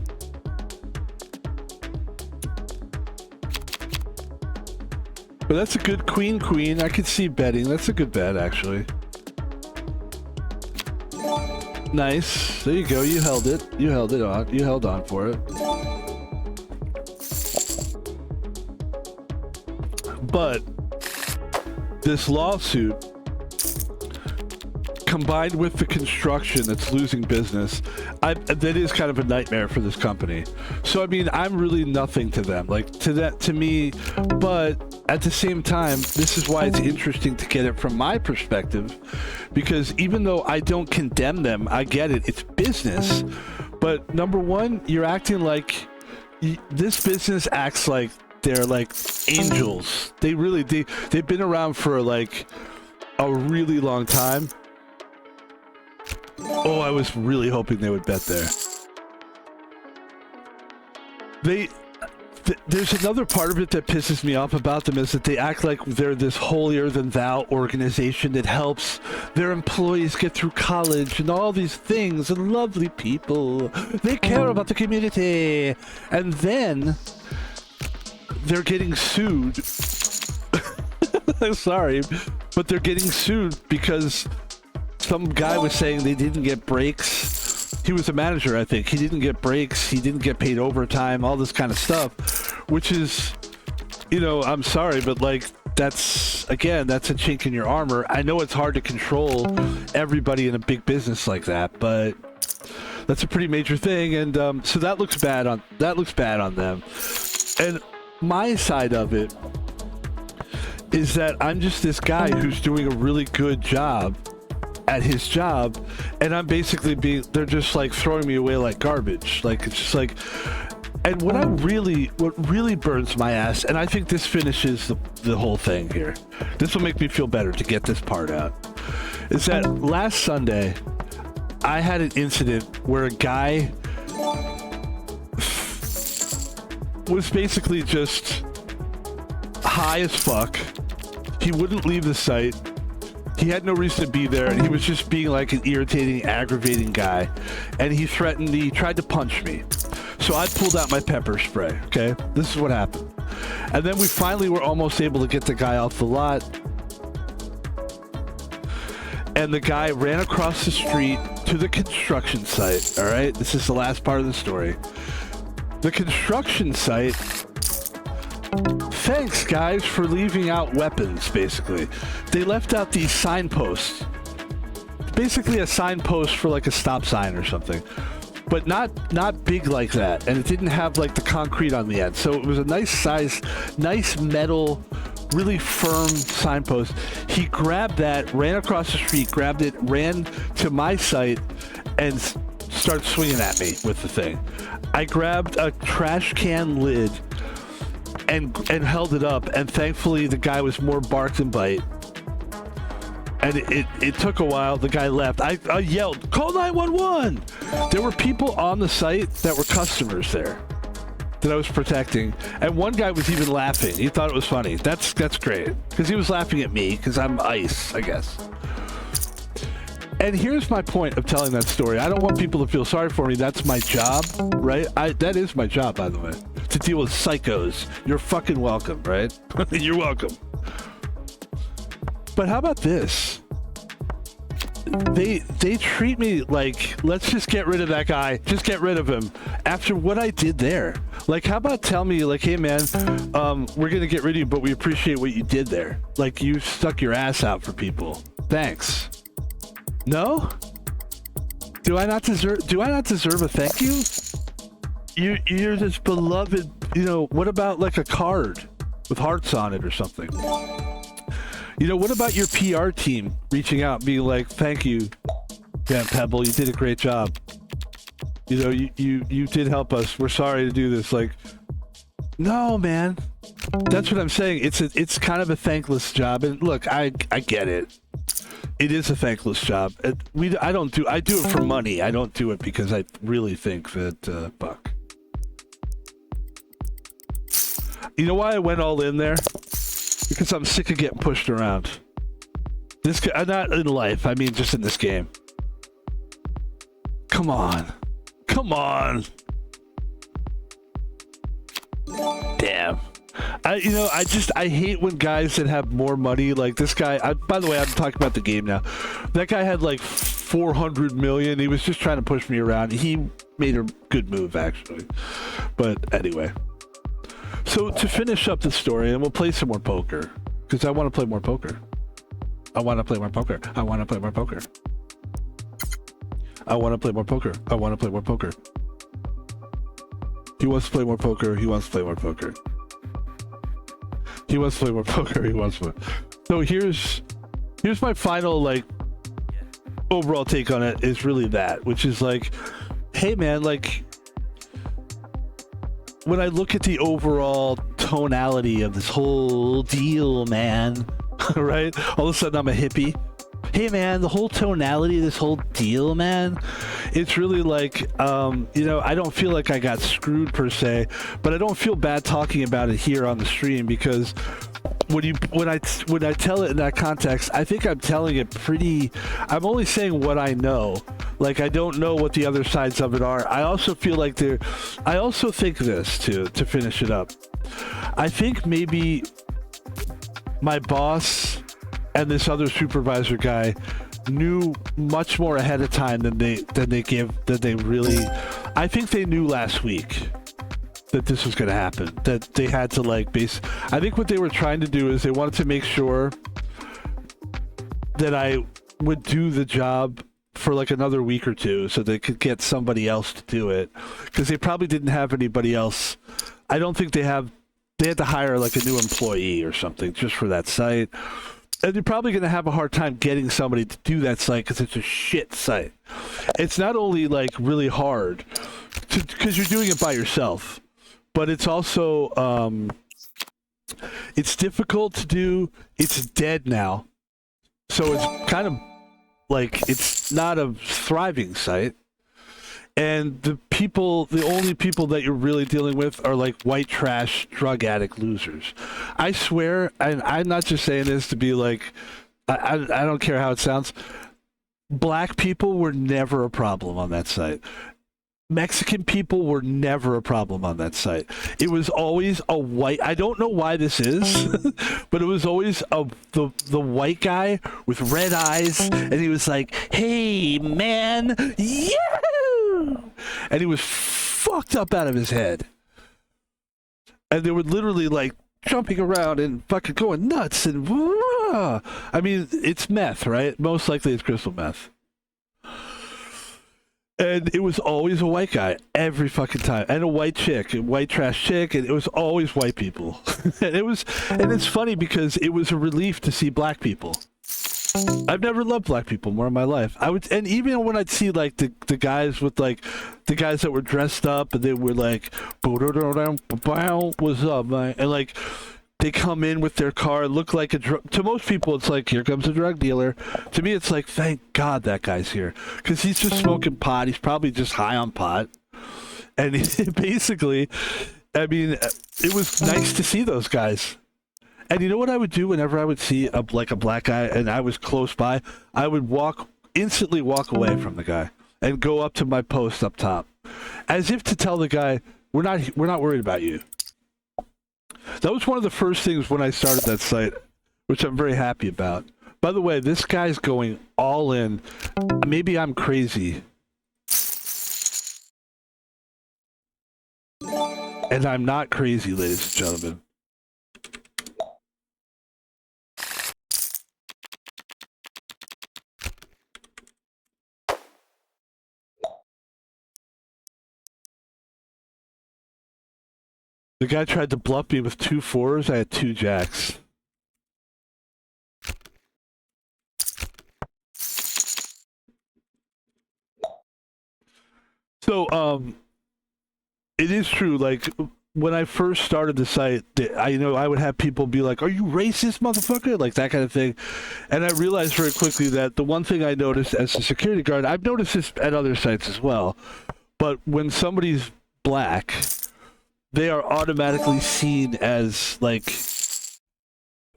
But that's a good queen. I could see betting. That's a good bet, actually. Nice. There you go. You held it. You held it on. You held on for it. But this lawsuit, combined with the construction that's losing business, that is kind of a nightmare for this company. So, I mean, I'm really nothing to them, like to me, but at the same time, this is why it's interesting to get it from my perspective, because even though I don't condemn them, I get it. It's business. But number one, you're acting like this business acts like they're like angels. They've been around for like a really long time. Oh, I was really hoping they would bet there. There's another part of it that pisses me off about them is that they act like they're this holier-than-thou organization that helps their employees get through college and all these things, and lovely people. They care about the community. And then they're getting sued. Sorry, but they're getting sued because some guy was saying they didn't get breaks. He was a manager, I think. He didn't get breaks. He didn't get paid overtime, all this kind of stuff, which is, you know, I'm sorry, but like, that's a chink in your armor. I know it's hard to control everybody in a big business like that, but that's a pretty major thing. And so that looks bad on them. And my side of it is that I'm just this guy who's doing a really good job at his job, and I'm basically they're just like throwing me away like garbage. Like, it's just like, and what really burns my ass, and I think this finishes the whole thing here, this will make me feel better to get this part out, is that last Sunday I had an incident where a guy was basically just high as fuck. He wouldn't leave the site. He had no reason to be there, and he was just being like an irritating, aggravating guy. And he tried to punch me. So I pulled out my pepper spray, okay? This is what happened. And then we finally were almost able to get the guy off the lot. And the guy ran across the street to the construction site, all right? This is the last part of the story. The construction site... Thanks, guys, for leaving out weapons, basically. They left out these signposts. Basically a signpost for like a stop sign or something. But not big like that. And it didn't have like the concrete on the end. So it was a nice size, nice metal, really firm signpost. He grabbed that, ran across the street, grabbed it, ran to my site, and started swinging at me with the thing. I grabbed a trash can lid and held it up, and thankfully the guy was more bark than bite. And it took a while. The guy left. I yelled, "Call 911!" There were people on the site that were customers there that I was protecting, and one guy was even laughing. He thought it was funny. That's great, because he was laughing at me because I'm ice, I guess. And here's my point of telling that story. I don't want people to feel sorry for me. That's my job, right? That is my job, by the way, to deal with psychos. You're fucking welcome, right? You're welcome. But how about this? They treat me like, let's just get rid of that guy. Just get rid of him. After what I did there. Like, how about tell me, like, hey, man, we're going to get rid of you, but we appreciate what you did there. Like, you stuck your ass out for people. Thanks. No? Do I not deserve a thank you? You're this beloved, you know, what about like a card with hearts on it or something? You know, what about your PR team reaching out, being like, thank you, Dan Pebble, you did a great job. You know, you did help us. We're sorry to do this. Like, no, man. That's what I'm saying. It's kind of a thankless job. And look, I get it. It is a thankless job. I do it for money. I don't do it because I really think that, fuck. You know why I went all in there? Because I'm sick of getting pushed around. Not in life, I mean just in this game. Come on. Come on. Damn. I hate when guys that have more money, like this guy, by the way, I'm talking about the game now. That guy had like 400 million. He was just trying to push me around. He made a good move, actually. But anyway. So to finish up the story, and we'll play some more poker, because I want to play more poker. I want to play more poker. I want to play more poker. I want to play more poker. I want to play more poker. He wants to play more poker. He wants to play more poker. He wants to play more poker. He wants to. So here's my final, like, overall take on it is really that, which is like, hey man, like, when I look at the overall tonality of this whole deal, man, right? All of a sudden I'm a hippie. Hey man, the whole tonality of this whole deal, man, it's really like, you know, I don't feel like I got screwed per se, but I don't feel bad talking about it here on the stream because when I tell it in that context, I think I'm telling it pretty. I'm only saying what I know. Like, I don't know what the other sides of it are. I also feel like I also think this too, to finish it up. I think maybe my boss and this other supervisor guy knew much more ahead of time than they really. I think they knew last week that this was going to happen, that they had to I think what they were trying to do is they wanted to make sure that I would do the job for like another week or two so they could get somebody else to do it, because they probably didn't have anybody else. I don't think they had to hire like a new employee or something just for that site. And they're probably going to have a hard time getting somebody to do that site because it's a shit site. It's not only like really hard because you're doing it by yourself, but it's also it's difficult to do. It's dead now, so it's kind of like it's not a thriving site. And the only people that you're really dealing with are like white trash drug addict losers. I swear, and I'm not just saying this to be like, I don't care how it sounds. Black people were never a problem on that site. Mexican people were never a problem on that site. It was always a white. I don't know why this is, but it was always the white guy with red eyes, and he was like, "Hey, man, yeah!" And he was fucked up out of his head, and they were literally like jumping around and fucking going nuts. And I mean, it's meth, right? Most likely, it's crystal meth. And it was always a white guy every fucking time, and a white chick, a white trash chick, and it was always white people. and it's funny because it was a relief to see black people. I've never loved black people more in my life. And even when I'd see like the guys with like the guys that were dressed up and they were like, "What's up, man?" And like they come in with their car, look like to most people it's like, here comes a drug dealer. To me it's like, thank God that guy's here, because he's just smoking pot. He's probably just high on pot, and basically, I mean, it was nice to see those guys. And you know what I would do whenever I would see a black guy and I was close by? I would instantly walk away from the guy and go up to my post up top, as if to tell the guy, we're not worried about you. That was one of the first things when I started that site, which I'm very happy about. By the way, this guy's going all in. Maybe I'm crazy. And I'm not crazy, ladies and gentlemen. The guy tried to bluff me with 2 4s. I had 2 jacks. So, it is true. Like, when I first started the site, I would have people be like, "Are you racist, motherfucker?" Like that kind of thing. And I realized very quickly that the one thing I noticed as a security guard, I've noticed this at other sites as well, but when somebody's black, they are automatically seen as like,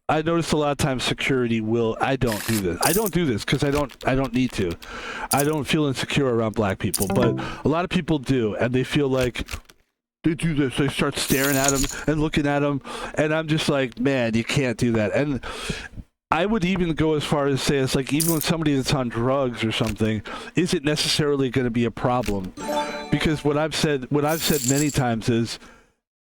I noticed a lot of times security will, I don't do this because I don't need to. I don't feel insecure around black people, but a lot of people do, and they feel like they do this. They start staring at them and looking at them, and I'm just like, man, you can't do that. And I would even go as far as say, it's like, even when somebody that's on drugs or something, is it necessarily going to be a problem? Because what I've said many times is,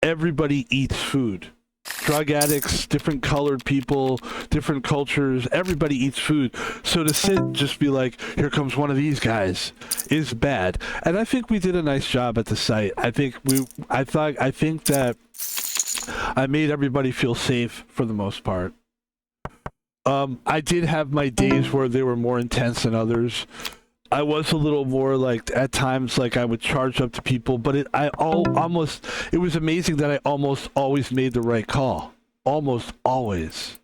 everybody eats food. Drug addicts, different colored people, different cultures, everybody eats food. So to sit and just be like, here comes one of these guys, is bad. And I think we did a nice job at the site. I think that I made everybody feel safe for the most part. I did have my days where they were more intense than others. I was a little more like, at times, like I would charge up to people, but it was amazing that I almost always made the right call. Almost always.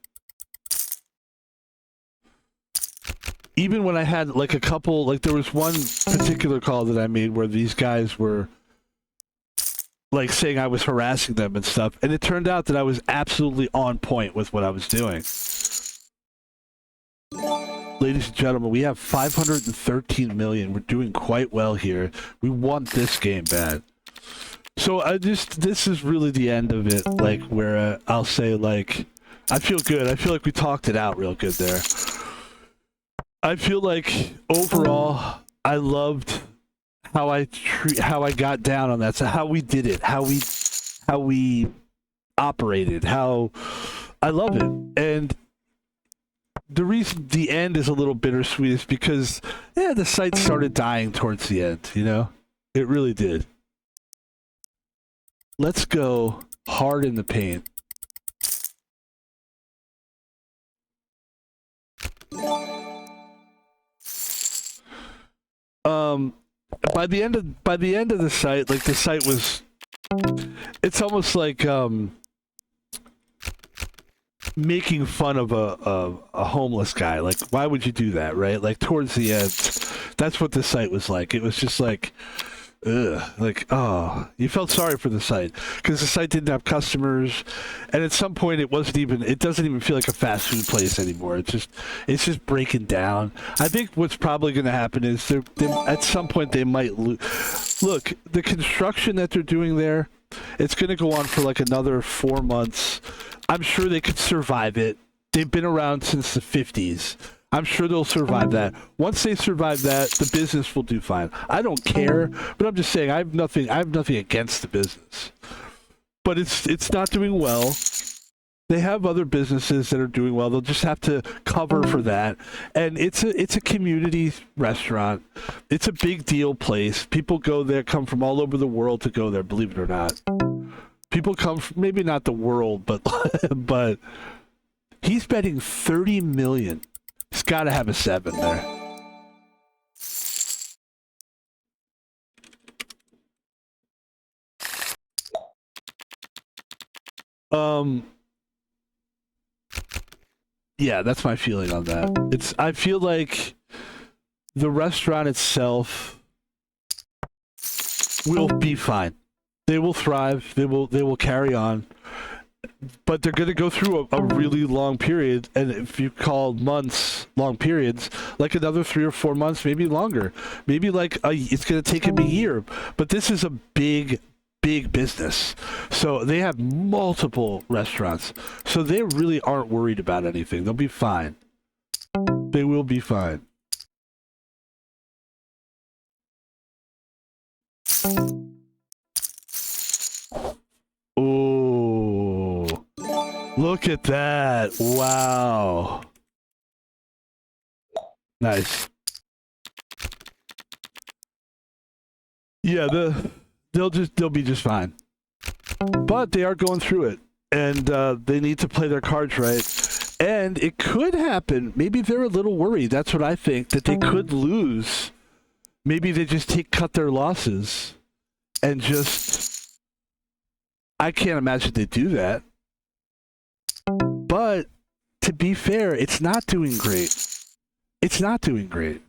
even when I had like a couple, like there was one particular call that I made where these guys were like saying I was harassing them and stuff, and it turned out that I was absolutely on point with what I was doing. Ladies and gentlemen, we have 513 million. We're doing quite well here. We want this game bad. So this is really the end of it, like where I'll say like, I feel good. I feel like we talked it out real good there. I feel like overall, I loved how I got down on that. So how we did it, how we operated, how I love it. And the reason the end is a little bittersweet is because the site started dying towards the end. You know, it really did. Let's go hard in the paint. By the end of the site, like the site was, it's almost like making fun of a homeless guy. Like, why would you do that, right? Like towards the end, that's what the site was like. It was just like, ugh, like, oh, you felt sorry for the site because the site didn't have customers, and at some point it doesn't even feel like a fast food place anymore. It's just breaking down. I think what's probably going to happen is they at some point they might look, the construction that they're doing there, it's going to go on for like another 4 months. I'm sure they could survive it. They've been around since the 50s. I'm sure they'll survive that. Once they survive that, the business will do fine. I don't care, but I'm just saying I have nothing against the business. But it's not doing well. They have other businesses that are doing well. They'll just have to cover for that. And it's a community restaurant. It's a big deal place. People go there, come from all over the world to go there, believe it or not. People come from, maybe not the world, but he's betting 30 million. He's got to have a 7 there. Yeah, that's my feeling on that. I feel like the restaurant itself will be fine. They will thrive. They will carry on. But they're going to go through a really long period, and if you call months long periods, like another 3 or 4 months, maybe longer, maybe like it's going to take them a year. But this is a big business, so they have multiple restaurants, so they really aren't worried about anything. They'll be fine. They will be fine. Oh, look at that. Wow. Nice. Yeah, they'll be just fine. But they are going through it, and they need to play their cards right. And it could happen. Maybe they're a little worried. That's what I think, that they could lose. Maybe they just cut their losses and just... I can't imagine they do that. But to be fair, it's not doing great. It's not doing great.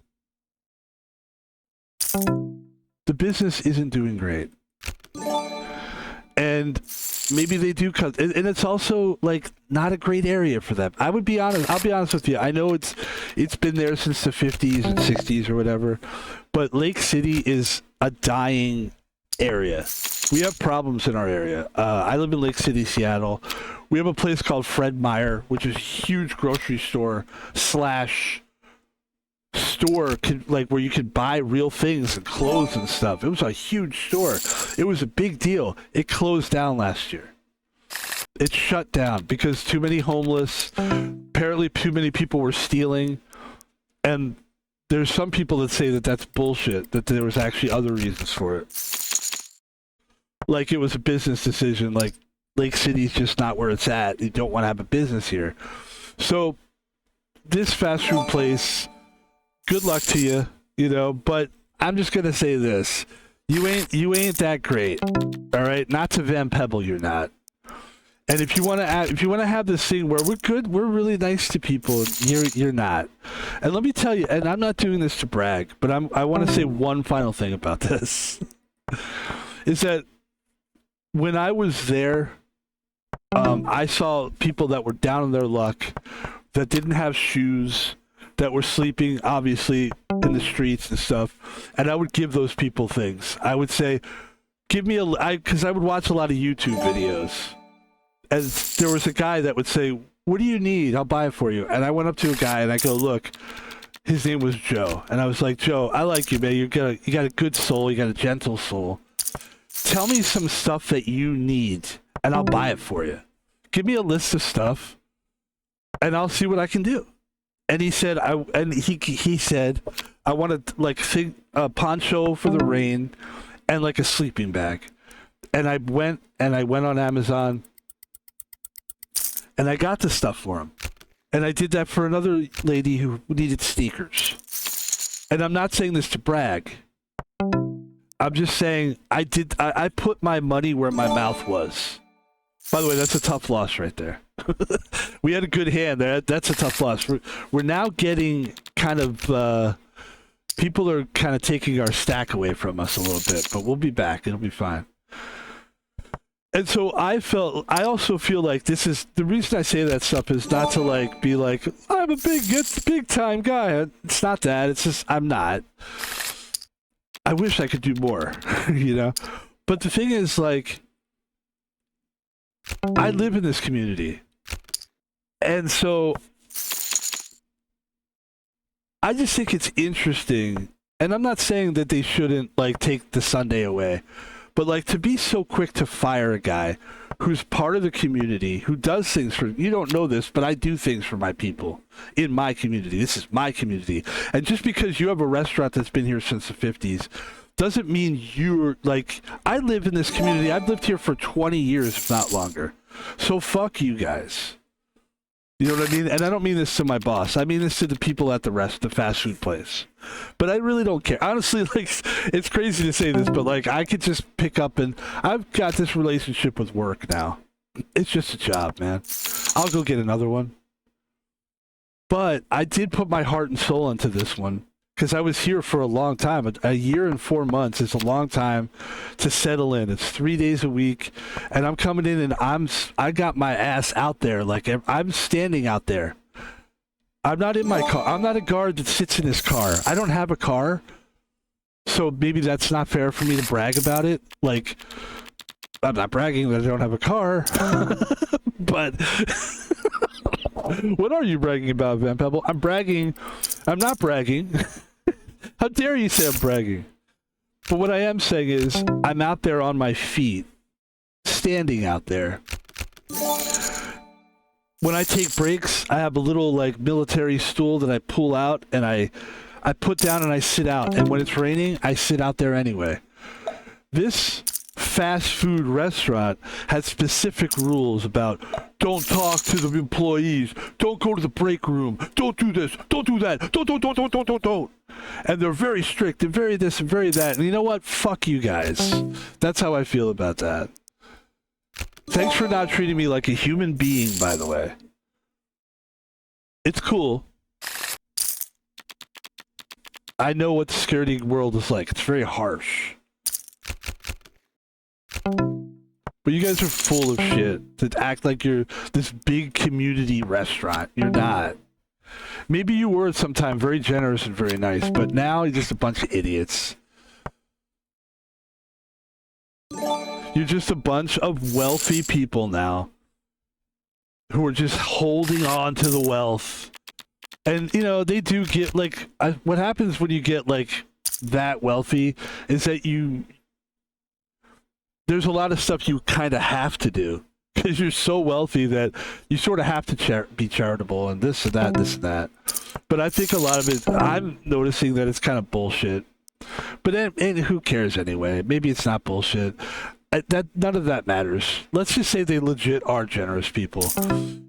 The business isn't doing great. And maybe they do cut, and it's also like not a great area for them. I'll be honest with you. I know it's been there since the 50s and 60s or whatever, but Lake City is a dying area. We have problems in our area. I live in Lake City, Seattle. We have a place called Fred Meyer, which is a huge grocery store like where you could buy real things and clothes and stuff. It was a huge store. It was a big deal. It closed down last year. It shut down because too many homeless, apparently too many people were stealing, and there's some people that say that that's bullshit, that there was actually other reasons for it. Like it was a business decision, like Lake City's just not where it's at. You don't want to have a business here. So this fast food place, good luck to you, you know, but I'm just going to say this. You ain't that great. All right? Not to Van Pebble, you're not. And if you want to have this thing where we're good, we're really nice to people, you're not. And let me tell you, and I'm not doing this to brag, but I want to say one final thing about this. Is that when I was there, I saw people that were down on their luck, that didn't have shoes, that were sleeping, obviously, in the streets and stuff. And I would give those people things. I would say, give me because I would watch a lot of YouTube videos. And there was a guy that would say, what do you need? I'll buy it for you. And I went up to a guy and I go, look, his name was Joe. And I was like, Joe, I like you, man. You got a good soul. You got a gentle soul. Tell me some stuff that you need and I'll buy it for you. Give me a list of stuff and I'll see what I can do. And he said, he said, I want a poncho for the rain and like a sleeping bag. And I went on Amazon and I got the stuff for him. And I did that for another lady who needed sneakers. And I'm not saying this to brag. I'm just saying I put my money where my mouth was. By the way, that's a tough loss right there. We had a good hand there. That's a tough loss. We're now getting kind of... people are kind of taking our stack away from us a little bit, but we'll be back. It'll be fine. And so I also feel like this is the reason I say that stuff is not to like be like, I'm a big time guy. It's not that. It's just I'm not. I wish I could do more, you know. But the thing is, like, I live in this community, and so I just think it's interesting. And I'm not saying that they shouldn't like take the Sunday away. But like to be so quick to fire a guy who's part of the community, who does things for, you don't know this, but I do things for my people in my community. This is my community. And just because you have a restaurant that's been here since the 50s doesn't mean you're like, I live in this community. I've lived here for 20 years, if not longer. So fuck you guys. You know what I mean? And I don't mean this to my boss. I mean this to the people at the fast food place. But I really don't care. Honestly, like, it's crazy to say this, but like, I could just pick up and I've got this relationship with work now. It's just a job, man. I'll go get another one. But I did put my heart and soul into this one because I was here for a long time. A year and 4 months is a long time to settle in. It's 3 days a week, and I'm coming in and I got my ass out there. Like, I'm standing out there. I'm not in my car. I'm not a guard that sits in his car. I don't have a car, so maybe that's not fair for me to brag about it. Like, I'm not bragging that I don't have a car, but what are you bragging about, Van Pebble? I'm bragging. I'm not bragging. How dare you say I'm bragging? But what I am saying is I'm out there on my feet, standing out there. When I take breaks, I have a little like military stool that I pull out and I put down and I sit out. And when it's raining, I sit out there anyway. This fast food restaurant has specific rules about don't talk to the employees, don't go to the break room, don't do this, don't do that, don't. And they're very strict and very this and very that. And you know what? Fuck you guys. That's how I feel about that. Thanks for not treating me like a human being, by the way. It's cool. I know what the security world is like. It's very harsh. But you guys are full of shit to act like you're this big community restaurant. You're not. Maybe you were at some time very generous and very nice, but now you're just a bunch of idiots. You're just a bunch of wealthy people now who are just holding on to the wealth. And, you know, they do get, like, what happens when you get, like, that wealthy is that there's a lot of stuff you kind of have to do because you're so wealthy that you sort of have to be charitable and this and that, this and that. But I think a lot of it, I'm noticing that it's kind of bullshit. But and who cares anyway? Maybe it's not bullshit. None of that matters. Let's just say they legit are generous people.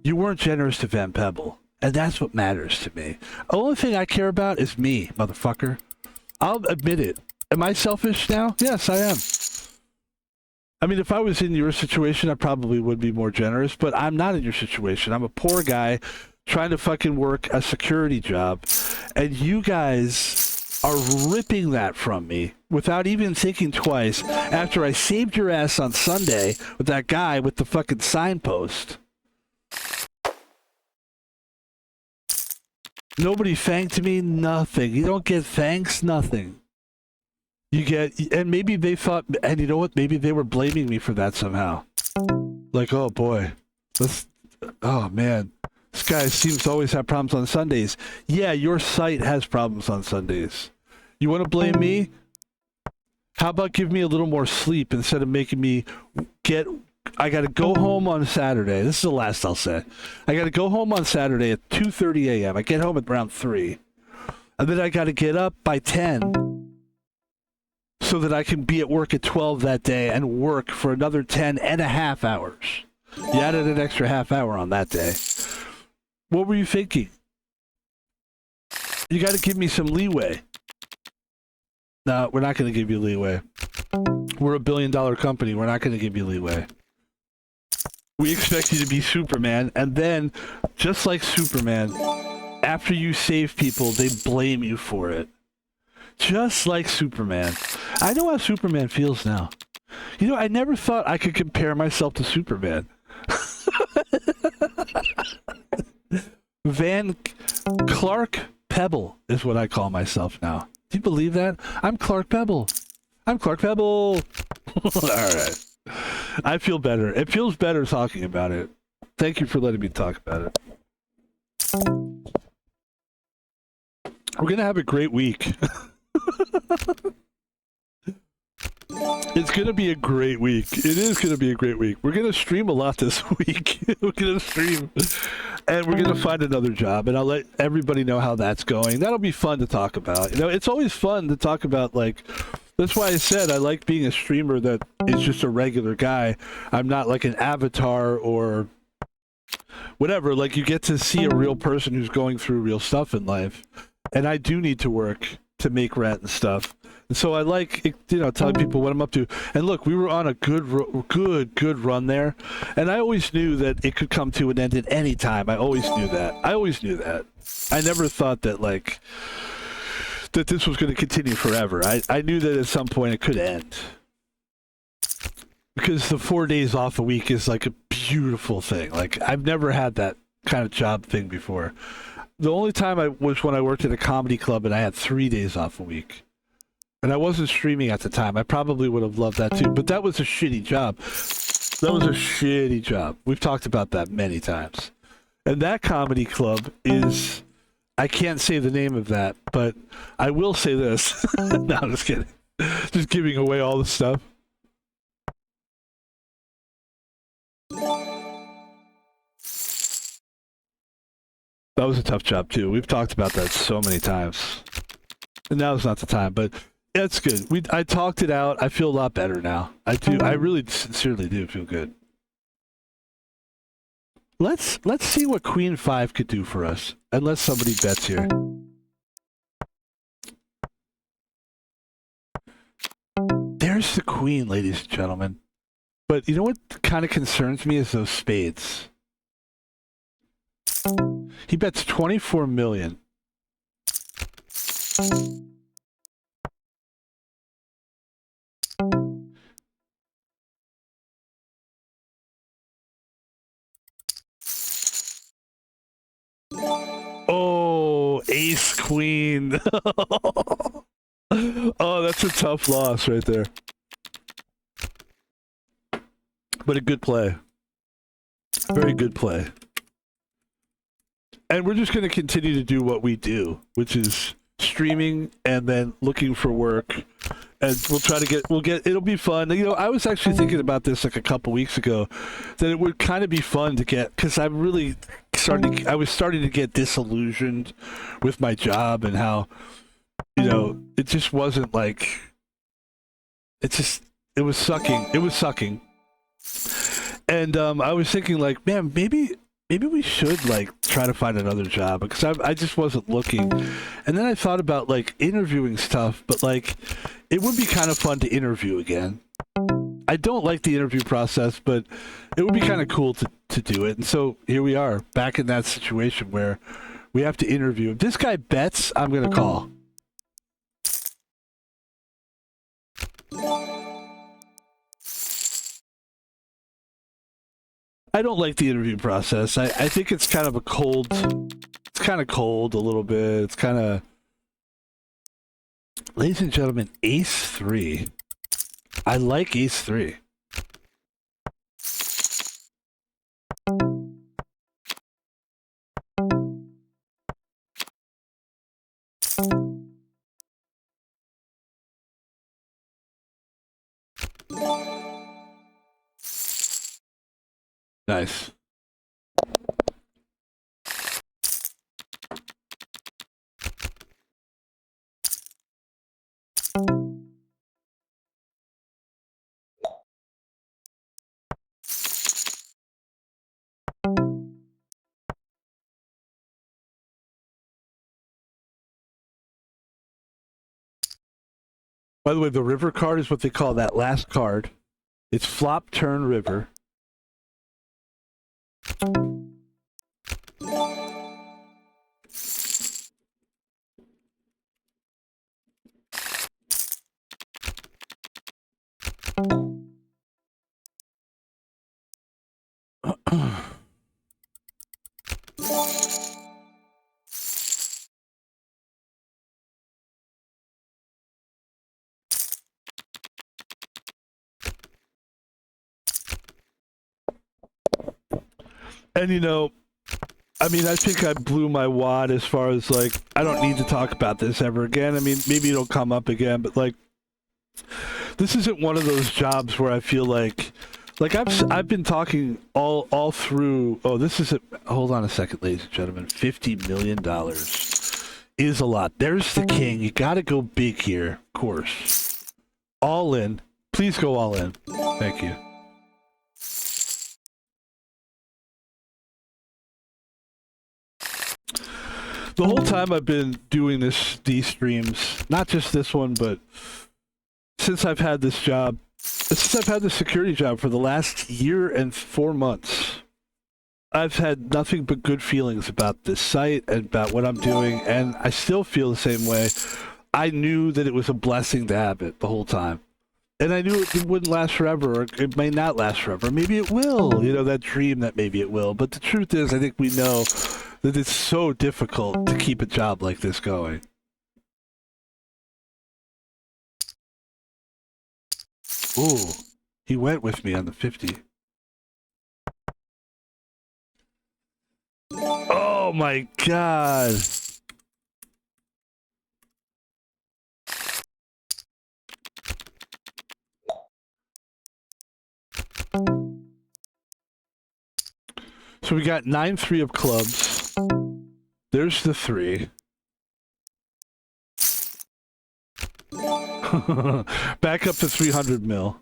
You weren't generous to Van Pebble, and that's what matters to me. The only thing I care about is me, motherfucker. I'll admit it. Am I selfish now? Yes, I am. I mean, if I was in your situation, I probably would be more generous, but I'm not in your situation. I'm a poor guy trying to fucking work a security job, and you guys are ripping that from me without even thinking twice after I saved your ass on Sunday with that guy with the fucking signpost. Nobody thanked me, nothing. You don't get thanks, nothing. You get, and maybe they thought, and you know what? Maybe they were blaming me for that somehow. Like, oh boy, oh man, this guy seems to always have problems on Sundays. Yeah, your site has problems on Sundays. You want to blame me? How about give me a little more sleep instead of making me I got to go home on Saturday. This is the last I'll say. I got to go home on Saturday at 2:30 a.m. I get home at around 3. And then I got to get up by 10 so that I can be at work at 12 that day and work for another 10 and a half hours. You added an extra half hour on that day. What were you thinking? You got to give me some leeway. No, we're not going to give you leeway. We're a $1 billion company. We're not going to give you leeway. We expect you to be Superman, and then, just like Superman, after you save people, they blame you for it. Just like Superman. I know how Superman feels now. You know, I never thought I could compare myself to Superman. Clark Pebble is what I call myself now. Do you believe that? I'm Clark Pebble. I'm Clark Pebble. All right. I feel better. It feels better talking about it. Thank you for letting me talk about it. We're going to have a great week. It's going to be a great week. It is going to be a great week. We're going to stream a lot this week. We're going to stream. And we're going to find another job. And I'll let everybody know how that's going. That'll be fun to talk about. You know, it's always fun to talk about, like... That's why I said I like being a streamer that is just a regular guy. I'm not like an avatar or whatever. Like, you get to see a real person who's going through real stuff in life. And I do need to work to make rent and stuff. And so I like, you know, telling people what I'm up to. And look, we were on a good run there. And I always knew that it could come to an end at any time. I always knew that. I never thought that, like... that this was going to continue forever. I knew that at some point it could end. Because the 4 days off a week is like a beautiful thing. Like, I've never had that kind of job thing before. The only time was when I worked at a comedy club and I had 3 days off a week. And I wasn't streaming at the time. I probably would have loved that too. But that was a shitty job. We've talked about that many times. And that comedy club is... I can't say the name of that, but I will say this. No, I'm just kidding. Just giving away all the stuff. That was a tough job, too. We've talked about that so many times. And now's not the time, but it's good. I talked it out. I feel a lot better now. I do. I really sincerely do feel good. Let's see what Queen 5 could do for us. Unless somebody bets here. There's the Queen, ladies and gentlemen. But you know what kind of concerns me is those spades. He bets 24 million. Oh, ace queen. Oh, that's a tough loss right there. But a good play. Very good play. And we're just going to continue to do what we do, which is streaming and then looking for work. And it'll be fun. You know, I was actually thinking about this like a couple weeks ago, that it would kind of be fun to get, because I was starting to get disillusioned with my job and how, you know, it just wasn't like, it was sucking. And I was thinking like, man, maybe we should like try to find another job, because I just wasn't looking. And then I thought about like interviewing stuff, but like it would be kind of fun to interview again. I don't like the interview process, but it would be kind of cool to do it. And so here we are, back in that situation where we have to interview. If this guy bets, I'm going to call. I don't like the interview process. I think it's kind of a cold... It's kind of cold a little bit. It's kind of... Ladies and gentlemen, Ace 3. I like Ace 3. Nice. By the way, the river card is what they call that last card. It's flop, turn, river. And you know, I mean, I think I blew my wad as far as like, I don't need to talk about this ever again. I mean, maybe it'll come up again, but like, this isn't one of those jobs where I feel like I've been talking all through. Oh, this is hold on a second, ladies and gentlemen. $50 million is a lot. There's the king. You got to go big here, of course. All in. Please go all in. Thank you. The whole time I've been doing these streams, not just this one, but since I've had this job, since I've had the security job for the last year and 4 months, I've had nothing but good feelings about this site and about what I'm doing, and I still feel the same way. I knew that it was a blessing to have it the whole time. And I knew it wouldn't last forever, or it may not last forever. Maybe it will, you know, that dream that maybe it will. But the truth is, I think we know that it's so difficult to keep a job like this going. Ooh, he went with me on the 50. Oh my god. So we got 9-3 of clubs. There's the 3. Back up to 300 mil.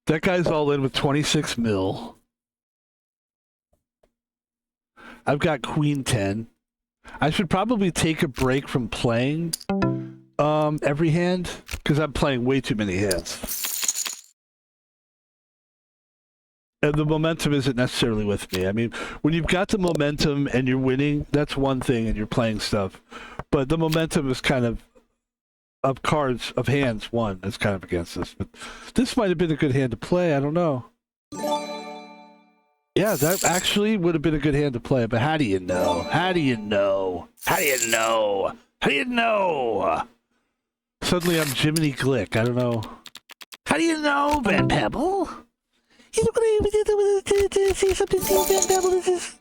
That guy's all in with 26 mil. I've got Queen 10. I should probably take a break from playing every hand, because I'm playing way too many hands. And the momentum isn't necessarily with me. I mean, when you've got the momentum and you're winning, that's one thing, and you're playing stuff. But the momentum is kind of cards, of hands, one is kind of against us. But this might have been a good hand to play. I don't know. Yeah, that actually would have been a good hand to play. But how do you know? How do you know? How do you know? How do you know? Suddenly I'm Jiminy Glick. I don't know. How do you know, Van Pebble? You don't want to see something, Van Pebble. This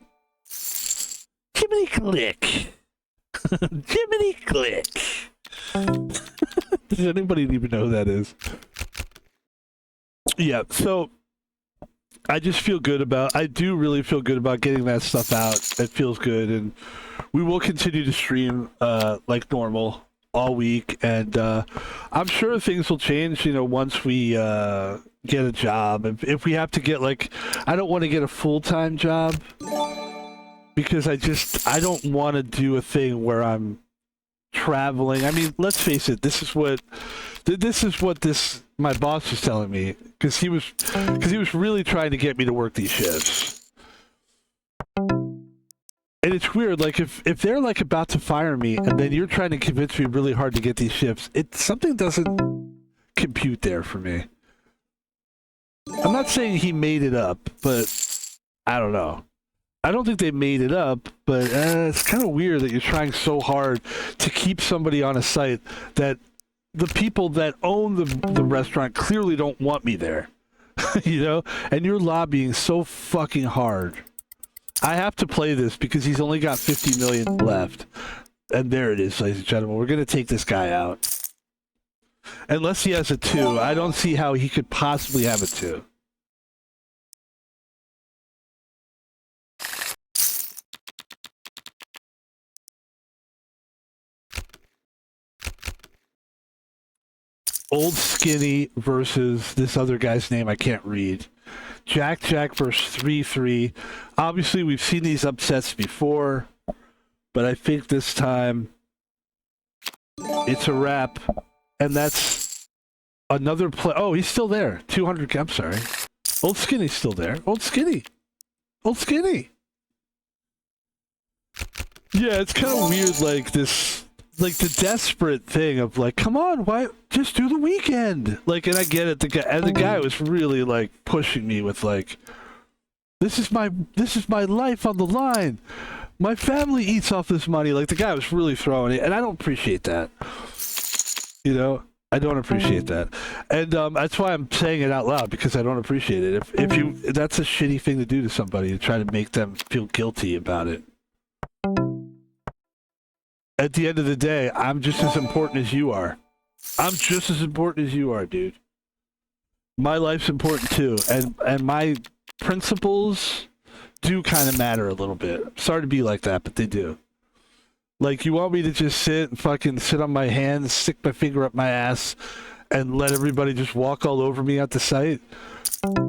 is Jiminy Glick. Jiminy Glick. Does anybody even know who that is? Yeah, so I just feel good about, I do really feel good about getting that stuff out. It feels good, and we will continue to stream like normal all week, and I'm sure things will change, you know, once we get a job. If we have to get, like, I don't want to get a full-time job, because I don't want to do a thing where I'm traveling. I mean, let's face it. This is what my boss was telling me, because he was really trying to get me to work these shifts. And it's weird, like if they're like about to fire me, and then you're trying to convince me really hard to get these shifts, something doesn't compute there for me. I'm not saying he made it up, but I don't know. I don't think they made it up, but it's kind of weird that you're trying so hard to keep somebody on a site that the people that own the restaurant clearly don't want me there. You know? And you're lobbying so fucking hard. I have to play this because he's only got 50 million left. And there it is, ladies and gentlemen. We're going to take this guy out. Unless he has a 2, I don't see how he could possibly have a 2. Old Skinny versus this other guy's name I can't read. Jack versus 3-3. Obviously, we've seen these upsets before, but I think this time it's a wrap. And that's another play. Oh, he's still there. 200. I'm sorry. Old Skinny's still there. Old Skinny. Old Skinny. Yeah, it's kind of weird, like this, like the desperate thing of like, come on, why just do the weekend? Like, and I get it. The guy was really like pushing me with like, this is my life on the line. My family eats off this money. Like the guy was really throwing it, and I don't appreciate that. You know, I don't appreciate that, and that's why I'm saying it out loud, because I don't appreciate it. If you, that's a shitty thing to do to somebody, to try to make them feel guilty about it. At the end of the day, I'm just as important as you are. I'm just as important as you are, dude. My life's important too, and my principles do kind of matter a little bit. Sorry to be like that, but they do. Like, you want me to just sit and fucking sit on my hands, stick my finger up my ass, and let everybody just walk all over me at the site?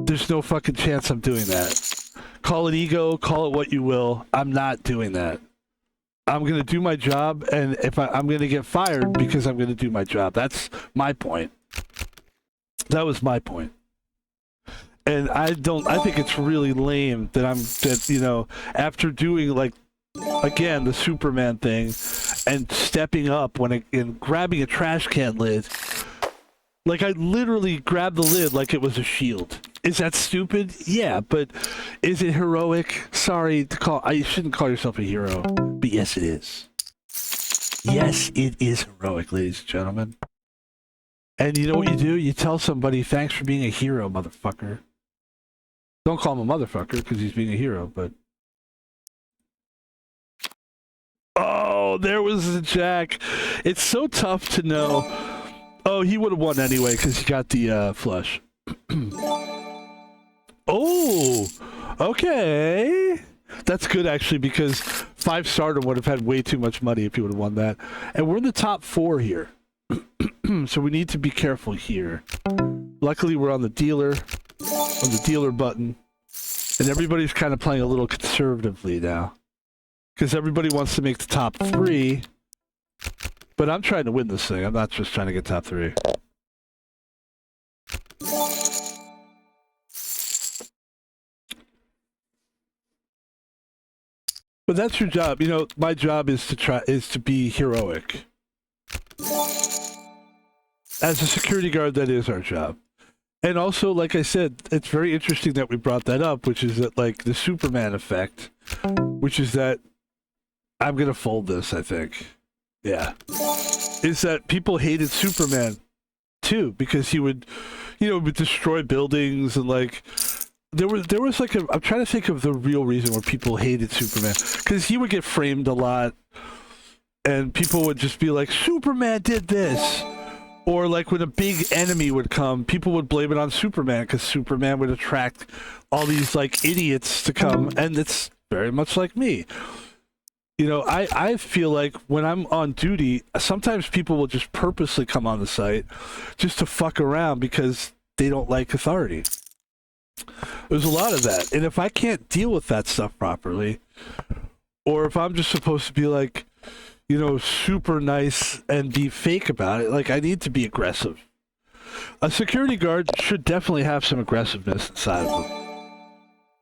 There's no fucking chance I'm doing that. Call it ego, call it what you will. I'm not doing that. I'm going to do my job, and if I'm going to get fired because I'm going to do my job. That's my point. That was my point. And I think it's really lame that you know, after doing, like, again, the Superman thing, and stepping up and grabbing a trash can lid, like, I literally grabbed the lid like it was a shield. Is that stupid? Yeah, but is it heroic? Sorry to call. You shouldn't call yourself a hero, but yes, it is. Yes, it is heroic, ladies and gentlemen. And you know what you do? You tell somebody, thanks for being a hero, motherfucker. Don't call him a motherfucker because he's being a hero, but... Oh, there was the Jack. It's so tough to know. Oh, he would have won anyway because he got the flush. Oh, okay. That's good, actually, because 5 stardom would have had way too much money if he would have won that. And we're in the top 4 here. So we need to be careful here. Luckily, we're on the dealer button. And everybody's kind of playing a little conservatively now. Because everybody wants to make the top 3. But I'm trying to win this thing. I'm not just trying to get top 3. But that's your job. You know, my job is to be heroic. As a security guard, that is our job. And also, like I said, it's very interesting that we brought that up, which is that, like, the Superman effect, which is that I'm going to fold this, I think. Yeah. Is that people hated Superman, too, because he would, you know, would destroy buildings and, like... There was like I'm trying to think of the real reason where people hated Superman, because he would get framed a lot, and people would just be like, Superman did this, or like when a big enemy would come, people would blame it on Superman because Superman would attract all these like idiots to come, and it's very much like me. You know, I feel like when I'm on duty, sometimes people will just purposely come on the site just to fuck around because they don't like authority. There's a lot of that, and if I can't deal with that stuff properly, or if I'm just supposed to be like, you know, super nice and be fake about it. Like, I need to be aggressive. A security guard should definitely have some aggressiveness inside of them.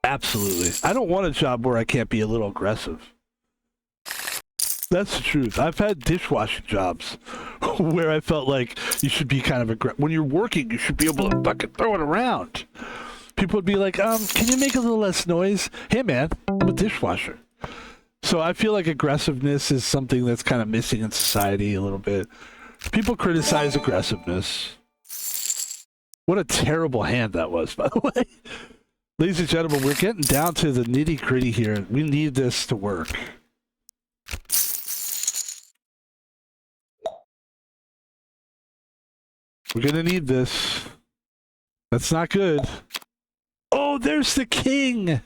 Absolutely. I don't want a job where I can't be a little aggressive. That's the truth. I've had dishwashing jobs where I felt like you should be kind of aggressive. When you're working, you should be able to fucking throw it around. People would be like, can you make a little less noise? Hey, man, I'm a dishwasher. So I feel like aggressiveness is something that's kind of missing in society a little bit. People criticize aggressiveness. What a terrible hand that was, by the way. Ladies and gentlemen, we're getting down to the nitty-gritty here. We need this to work. We're going to need this. That's not good. Oh, there's the king!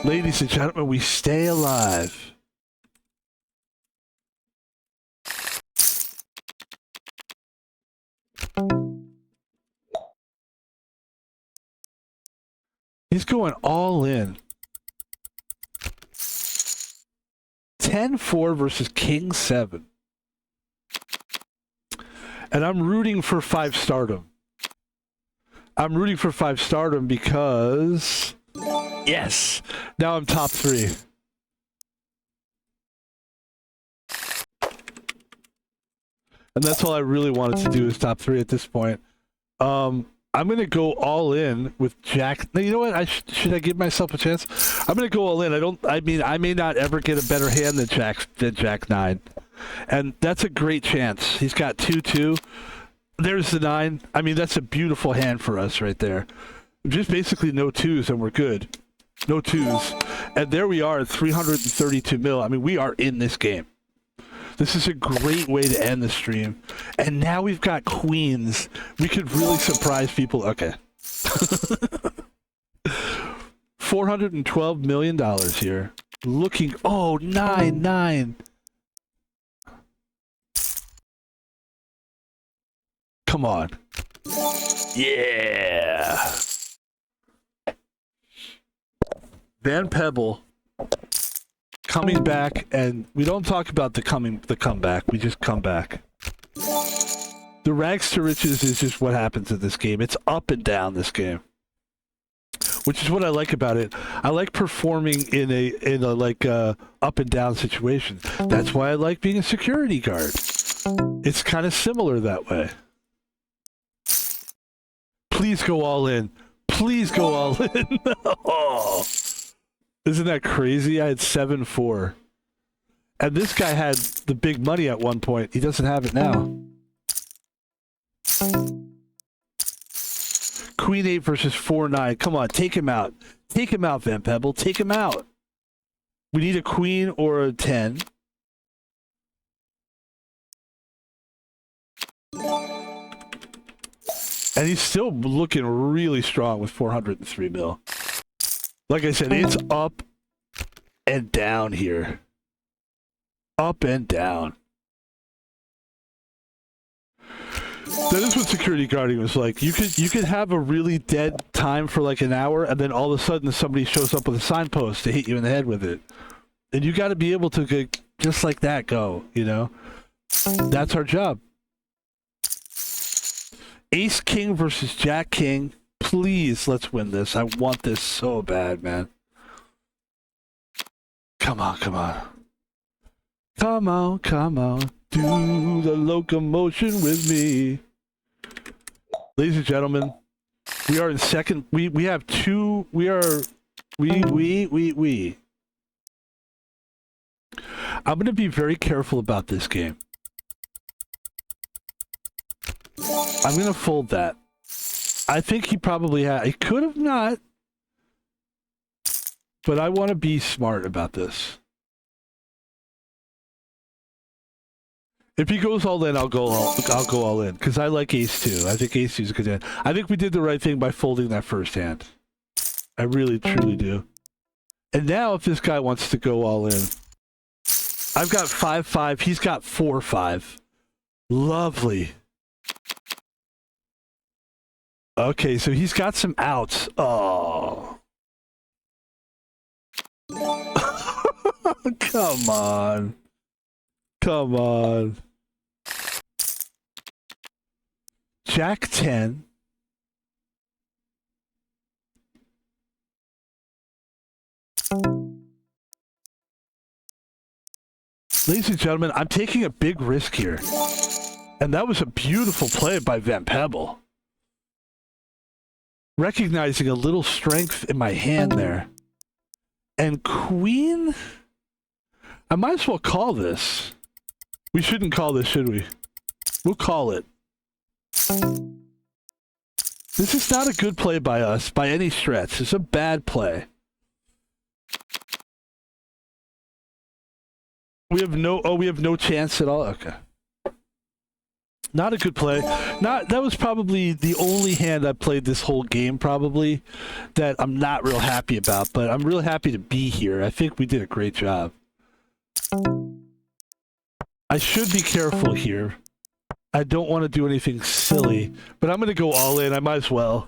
Ladies and gentlemen, we stay alive. He's going all in. 10-4 versus King 7. And I'm rooting for 5 stardom. I'm rooting for 5 stardom because... Yes! Now I'm top 3. And that's all I really wanted to do is top 3 at this point. I'm going to go all in with Jack. You know what? Should I give myself a chance? I'm going to go all in. I may not ever get a better hand than Jack 9. And that's a great chance. He's got 2-2. There's the 9. I mean, that's a beautiful hand for us right there. Just basically no 2s and we're good. No 2s. And there we are at 332 mil. I mean, we are in this game. This is a great way to end the stream. And now we've got queens. We could really surprise people. Okay. $412 million here. Looking... Oh, 9. Come on. Yeah. Van Pebble coming back, and we don't talk about the comeback. We just come back. The rags to riches is just what happens in this game. It's up and down this game, which is what I like about it. I like performing in a like up and down situation. That's why I like being a security guard. It's kind of similar that way. Please go all in. Please go all in. Oh. Isn't that crazy? I had 7-4. And this guy had the big money at one point. He doesn't have it now. Queen 8 versus 4-9. Come on, take him out. Take him out, Van Pebble. Take him out. We need a queen or a 10. And he's still looking really strong with 403 mil. Like I said, it's up and down here. Up and down. That is what security guarding was like. You could have a really dead time for like an hour, and then all of a sudden somebody shows up with a signpost to hit you in the head with it. And you got to be able to get, just like that go, you know? That's our job. Ace King versus Jack King. Please, let's win this. I want this so bad, man. Come on, come on. Come on, come on. Do the locomotion with me. Ladies and gentlemen, we are in second. We have two. We are. We. I'm going to be very careful about this game. I'm going to fold that. I think he probably had. He could have not. But I want to be smart about this. If he goes all in, I'll go all in. Because I like Ace 2. I think Ace 2 is a good hand. I think we did the right thing by folding that first hand. I really, truly do. And now if this guy wants to go all in. I've got 5-5. He's got 4-5. Lovely. Okay, so he's got some outs. Oh. Come on. Come on. Jack 10. Ladies and gentlemen, I'm taking a big risk here. And that was a beautiful play by Van Pebble. Recognizing a little strength in my hand there. And queen? I might as well call this. We shouldn't call this, should we? We'll call it. This is not a good play by us, by any stretch. It's a bad play. We have no chance at all? Okay. Not a good play. That was probably the only hand I played this whole game, probably, that I'm not real happy about, but I'm really happy to be here. I think we did a great job. I should be careful here. I don't want to do anything silly, but I'm going to go all in. I might as well.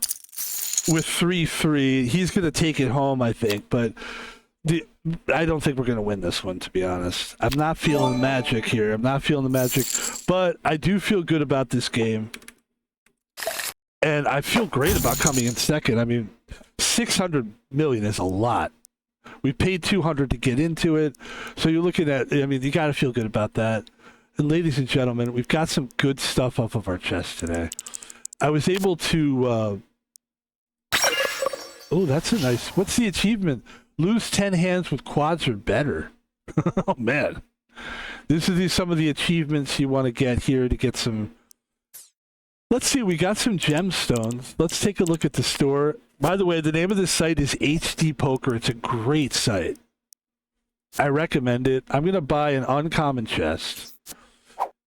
With 3-3, he's going to take it home, I think, but I don't think we're going to win this one, to be honest. I'm not feeling the magic here. I'm not feeling the magic, but I do feel good about this game. And I feel great about coming in second. I mean, 600 million is a lot. We paid 200 to get into it. So you're looking at, I mean, you got to feel good about that. And ladies and gentlemen, we've got some good stuff off of our chest today. I was able to, oh, that's a nice, what's the achievement? Lose 10 hands with quads or better. Oh, man. This is some of the achievements you want to get here to get some... Let's see, we got some gemstones. Let's take a look at the store. By the way, the name of this site is HD Poker. It's a great site. I recommend it. I'm going to buy an uncommon chest.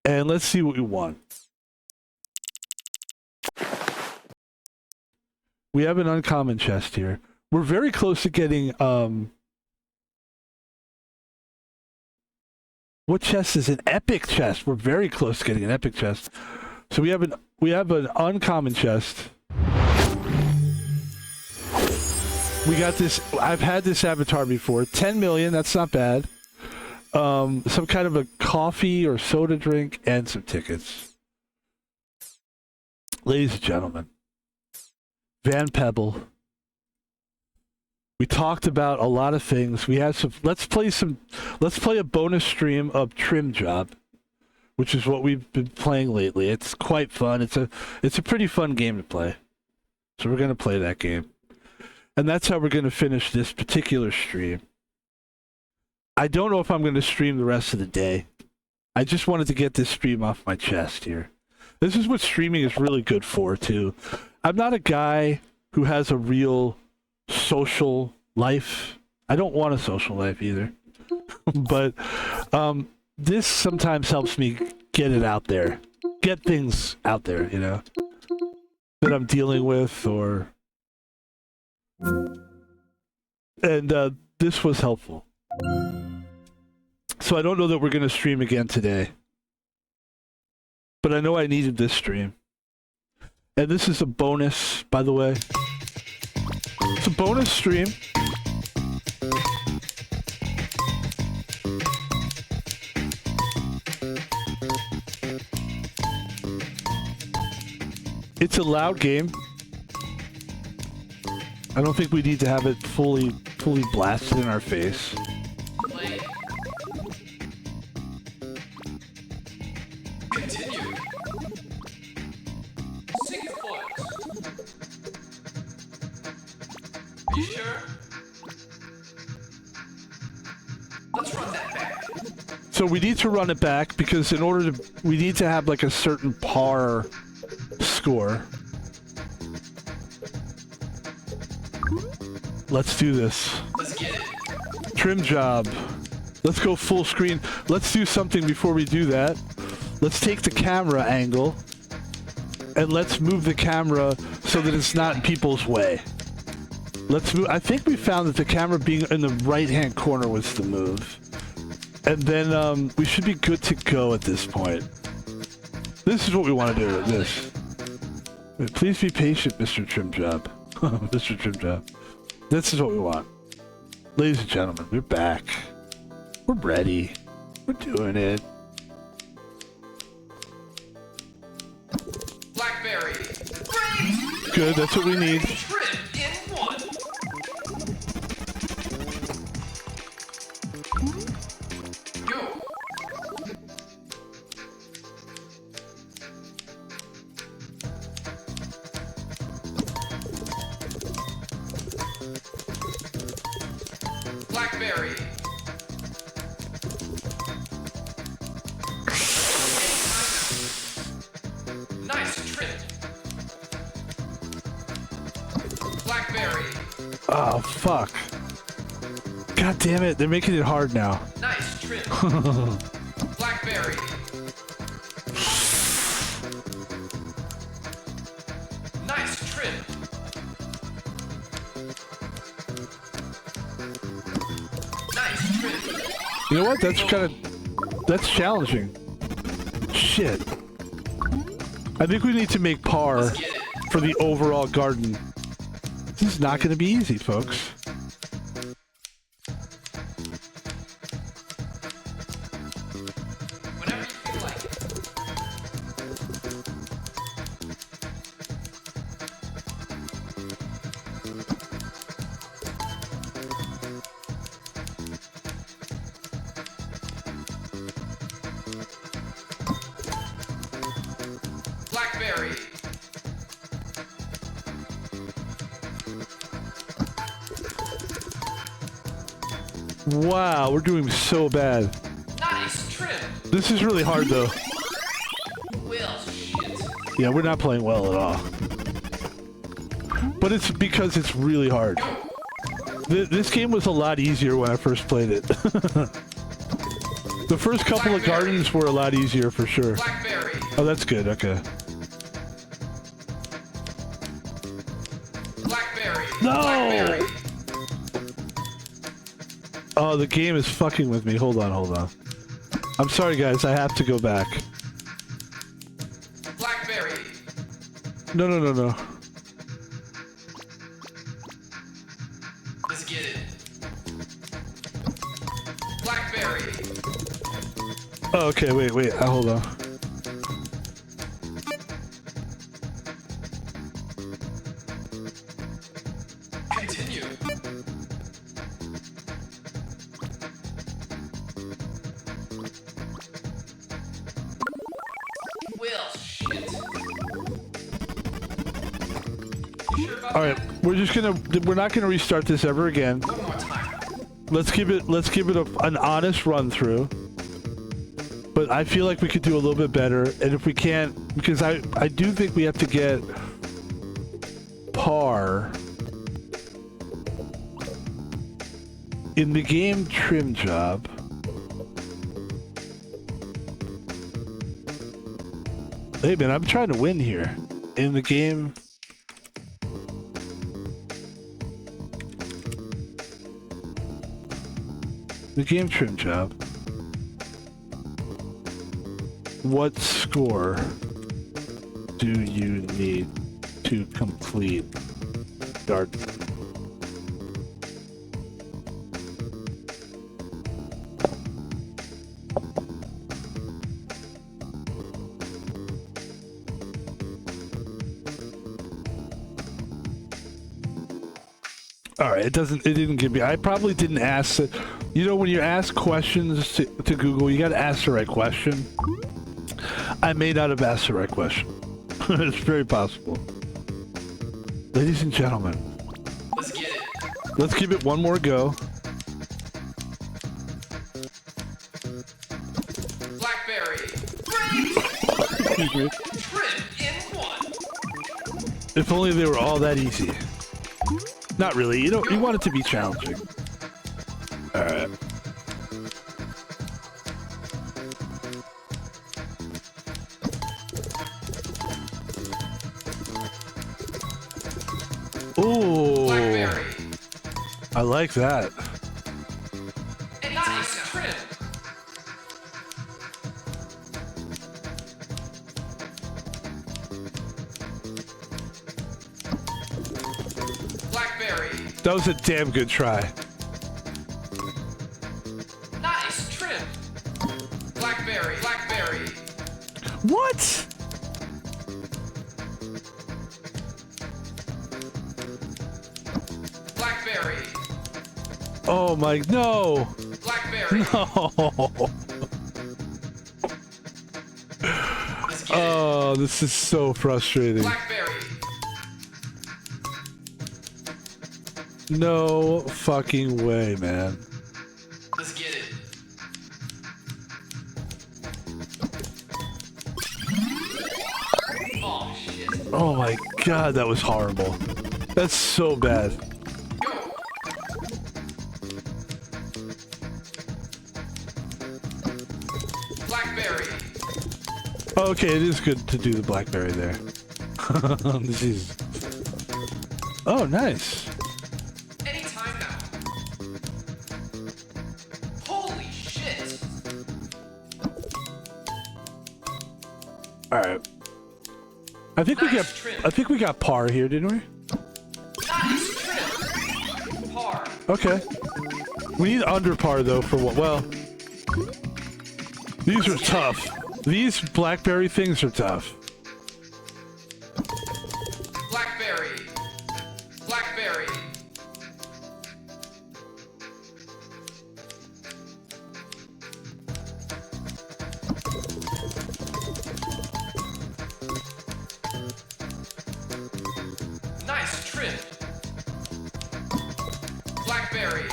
And let's see what we want. We have an uncommon chest here. We're very close to getting, what chest is an epic chest? We're very close to getting an epic chest. So we have an uncommon chest. We got this, I've had this avatar before. 10 million, that's not bad. Some kind of a coffee or soda drink and some tickets. Ladies and gentlemen, Van Pebble. We talked about a lot of things. We had some. Let's play a bonus stream of Trim Job, which is what we've been playing lately. It's quite fun. It's a pretty fun game to play. So we're gonna play that game, and that's how we're gonna finish this particular stream. I don't know if I'm gonna stream the rest of the day. I just wanted to get this stream off my chest here. This is what streaming is really good for too. I'm not a guy who has a real social life. I don't want a social life either. But this sometimes helps me get it out there. Get things out there, you know, that I'm dealing with or... And this was helpful. So I don't know that we're going to stream again today. But I know I needed this stream. And this is a bonus, by the way. It's a bonus stream. It's a loud game. I don't think we need to have it fully blasted in our face. Continue. Sync points. Are you sure? Let's run that back. So we need to run it back because in order to, we need to have like a certain par score. Let's do this. Let's get it. Trim job. Let's go full screen. Let's do something before we do that. Let's take the camera angle and let's move the camera so that it's not in people's way. Let's move. I think we found that the camera being in the right-hand corner was the move. And then we should be good to go at this point. This is what we want to do with this. Please be patient, Mr. Trim Job. Mr. Trim Job. This is what we want. Ladies and gentlemen, we're back. We're ready. We're doing it. Blackberry. Great. Good, that's what we need. Trim in one. Go. Blackberry. Nice trim. Blackberry. Oh, fuck. God damn it, they're making it hard now. Nice trim. Blackberry. Nice trim. Nice trim. You know what? That's challenging. Shit. I think we need to make par Let's get it. for the overall garden. This is not going to be easy, folks. Whenever you feel like it. Blackberry. Wow, we're doing so bad. Nice trim. This is really hard, though. Well, shit. Yeah, we're not playing well at all. But it's because it's really hard. This game was a lot easier when I first played it. The first couple of gardens were a lot easier for sure. Blackberry. Oh, that's good, okay. Blackberry. No! Blackberry. Oh, the game is fucking with me. Hold on. I'm sorry, guys. I have to go back. Blackberry. No. Let's get it. Blackberry. Oh, okay, wait. Hold on. Continue. Well, shit. You sure about All right, that? we're not gonna restart this ever again. One more time. Let's give it an honest run through. But I feel like we could do a little bit better, and if we can't, because I do think we have to get par in the game trim job. Hey man, I'm trying to win here. In the game. The game trim job. What score do you need to complete garden? All right, it didn't give me. I probably didn't ask it. You know, when you ask questions to Google, you got to ask the right question. I may not have asked the right question. It's very possible. Ladies and gentlemen, Let's get it. let's give it one more go. Blackberry. Great. Excuse me. Trim in one. If only they were all that easy. Not really. You want it to be challenging. All right. Ooh, Blackberry. I like that. Nice trim. Blackberry. That was a damn good try. Nice Blackberry. What? Blackberry. Oh my, no. Blackberry. No. Let's get it. Oh, this is so frustrating. Blackberry. No fucking way, man. Let's get it. Oh shit. Oh my god, that was horrible. That's so bad. Go. Blackberry. Okay, it is good to do the blackberry there. Jeez. Oh, nice. Anytime now. Holy shit. All right. I think Nice trim. we got par here, didn't we? Nice trim. Par. Okay. We need under par though for what? Well, these are tough. These blackberry things are tough. Blackberry. Blackberry. Nice trim. Blackberry.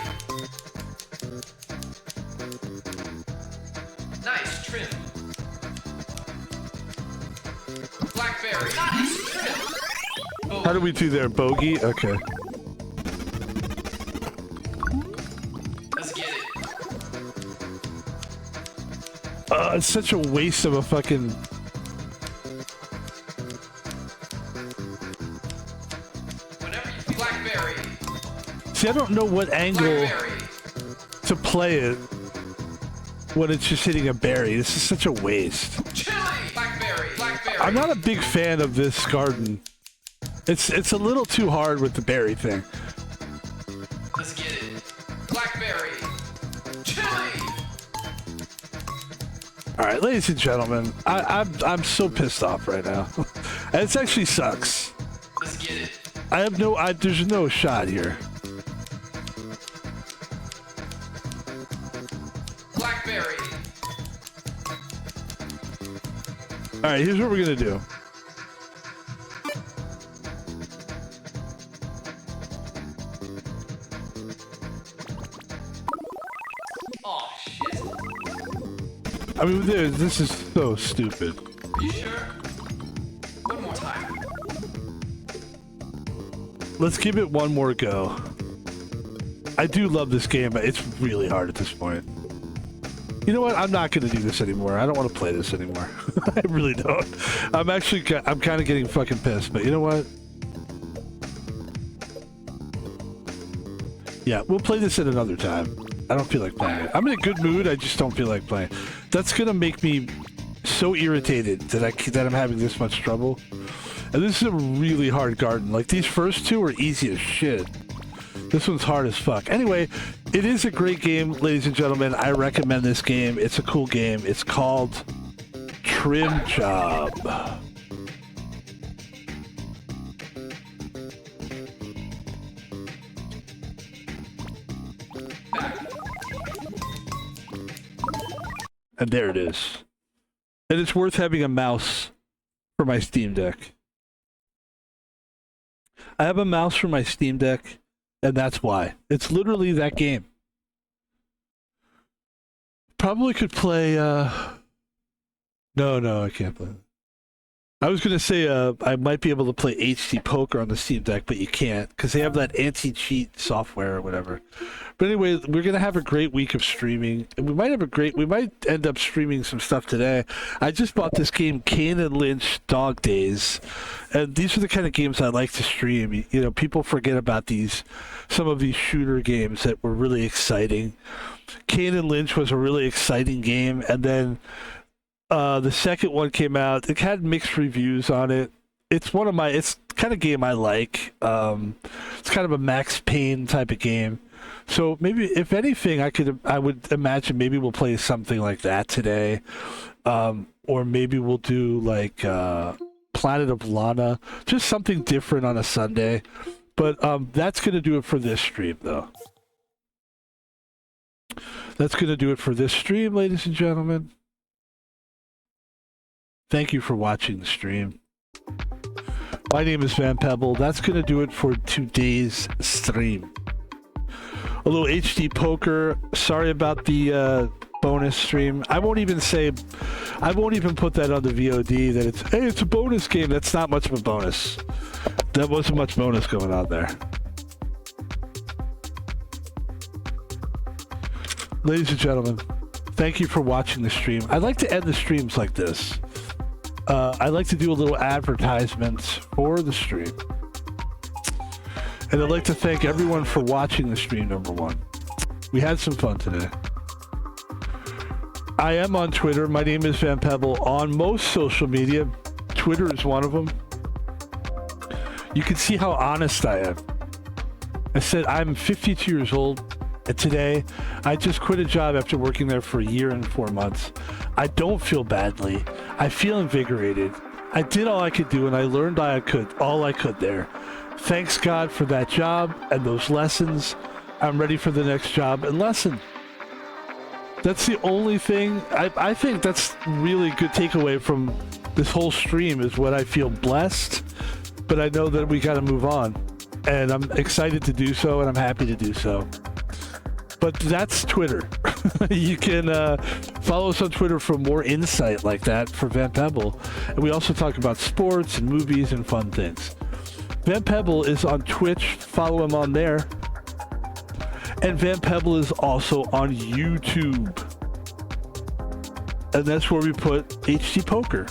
Nice trim. Blackberry. Nice trim. How do we do there? Bogey? Okay. Let's get it. It's such a waste of a fucking... Whenever you Blackberry. See, I don't know what angle Blackberry. to play it when it's just hitting a berry. This is such a waste. Chili. Blackberry. Blackberry. I'm not a big fan of this garden. It's a little too hard with the berry thing. Let's get it. Blackberry. Chili. All right, ladies and gentlemen, I'm so pissed off right now. And it actually sucks. Let's get it. There's no shot here. Blackberry. All right, here's what we're gonna do. Oh shit. I mean, this is so stupid. Are you sure? One more time. Let's give it one more go. I do love this game, but it's really hard at this point. You know what? I'm not going to do this anymore. I don't want to play this anymore. I really don't. I'm kind of getting fucking pissed, but you know what? Yeah, we'll play this at another time. I don't feel like playing it. I'm in a good mood. I just don't feel like playing. That's going to make me so irritated that I'm having this much trouble. And this is a really hard garden. Like, these first two are easy as shit. This one's hard as fuck. Anyway, it is a great game, ladies and gentlemen. I recommend this game. It's a cool game. It's called Trim Job. And there it is. And it's worth having a mouse for my Steam Deck. I have a mouse for my Steam Deck, and that's why. It's literally that game. Probably could play, No, I can't play it. I was going to say I might be able to play HD Poker on the Steam Deck, but you can't, because they have that anti-cheat software or whatever. But anyway, we're going to have a great week of streaming. And we might end up streaming some stuff today. I just bought this game, Kane and Lynch Dog Days. And these are the kind of games I like to stream. You know, people forget about some of these shooter games that were really exciting. Kane and Lynch was a really exciting game. And then the second one came out. It had mixed reviews on it. It's kind of game I like. It's kind of a Max Payne type of game. So maybe, if anything, I would imagine maybe we'll play something like that today. Or maybe we'll do like Planet of Lana, just something different on a Sunday. But that's going to do it for this stream, though. That's going to do it for this stream, ladies and gentlemen. Thank you for watching the stream. My name is Van Pebble. That's going to do it for today's stream. A little HD poker. Sorry about the bonus stream. I won't even put that on the VOD that it's a bonus game. That's not much of a bonus. That wasn't much bonus going on there. Ladies and gentlemen, thank you for watching the stream. I'd like to end the streams like this. I like to do a little advertisements for the stream. And I'd like to thank everyone for watching the stream, number one. We had some fun today. I am on Twitter. My name is Van Pebble. On most social media, Twitter is one of them. You can see how honest I am. I said I'm 52 years old, and today I just quit a job after working there for a year and 4 months. I don't feel badly. I feel invigorated. I did all I could do, and I learned all I could there. Thanks God for that job and those lessons. I'm ready for the next job and lesson. That's the only thing. I think that's really good takeaway from this whole stream is what I feel blessed, but I know that we got to move on, and I'm excited to do so, and I'm happy to do so. But that's Twitter. You can follow us on Twitter for more insight like that for Van Pebble. And we also talk about sports and movies and fun things. Van Pebble is on Twitch. Follow him on there. And Van Pebble is also on YouTube. And that's where we put HD Poker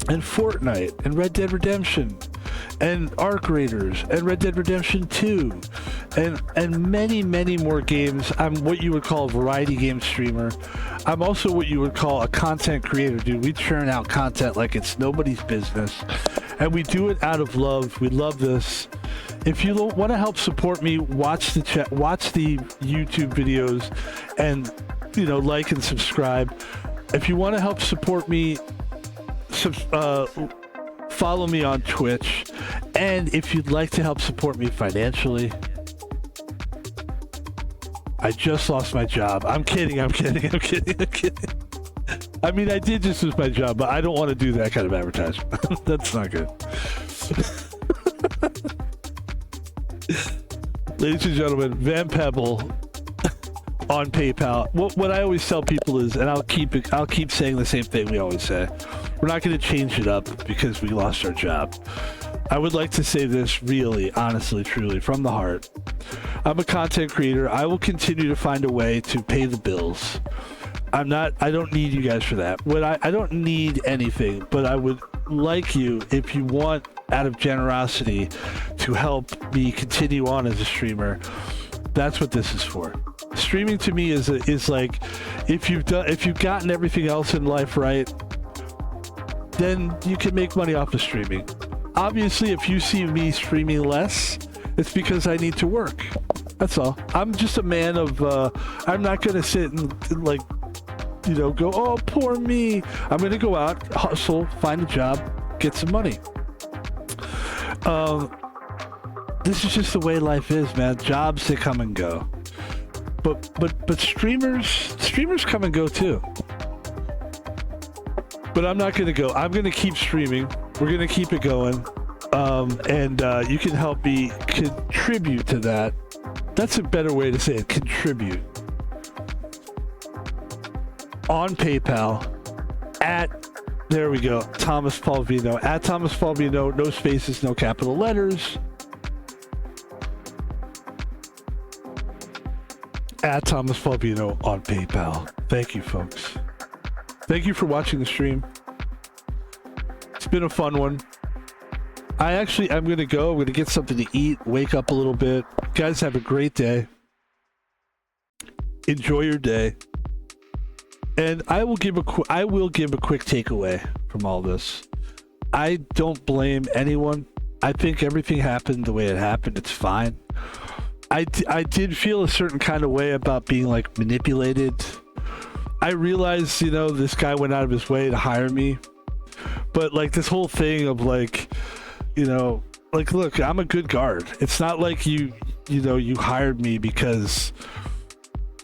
and Fortnite and Red Dead Redemption and Arc Raiders and Red Dead Redemption 2 and many, many more games. I'm what you would call a variety game streamer. I'm also what you would call a content creator, dude. We churn out content like it's nobody's business, and we do it out of love. We love this. If you want to help support me, watch the YouTube videos, and like and subscribe. If you want to help support me, follow me on Twitch. And if you'd like to help support me financially, I just lost my job. I'm kidding. I mean, I did just lose my job, but I don't want to do that kind of advertisement. That's not good. Ladies and gentlemen, Van Pebble on PayPal. What I always tell people is, and I'll keep saying the same thing we always say, we're not going to change it up because we lost our job. I would like to say this really, honestly, truly, from the heart. I'm a content creator. I will continue to find a way to pay the bills. I don't need you guys for that. I don't need anything, but I would like you, if you want, out of generosity, to help me continue on as a streamer. That's what this is for. Streaming to me is like, if you've gotten everything else in life right, then you can make money off of streaming. Obviously, if you see me streaming less, it's because I need to work. That's all. I'm just a man of, I'm not going to sit and go, oh, poor me. I'm going to go out, hustle, find a job, get some money. This is just the way life is, man. Jobs, they come and go. But streamers come and go too. But I'm not going to go. I'm going to keep streaming. We're going to keep it going. And you can help me contribute to that. That's a better way to say it. Contribute. On PayPal there we go, Thomas Paul Vino. At Thomas Paul Vino, no spaces, no capital letters. At Thomas Paul Vino on PayPal. Thank you, folks. Thank you for watching the stream. It's been a fun one. I'm going to go. I'm going to get something to eat, wake up a little bit. Guys, have a great day. Enjoy your day. And I will give a quick takeaway from all this. I don't blame anyone. I think everything happened the way it happened. It's fine. I did feel a certain kind of way about being manipulated I realize, you know, this guy went out of his way to hire me, but like this whole thing of like, you know, like, look, I'm a good guard. It's not like you hired me because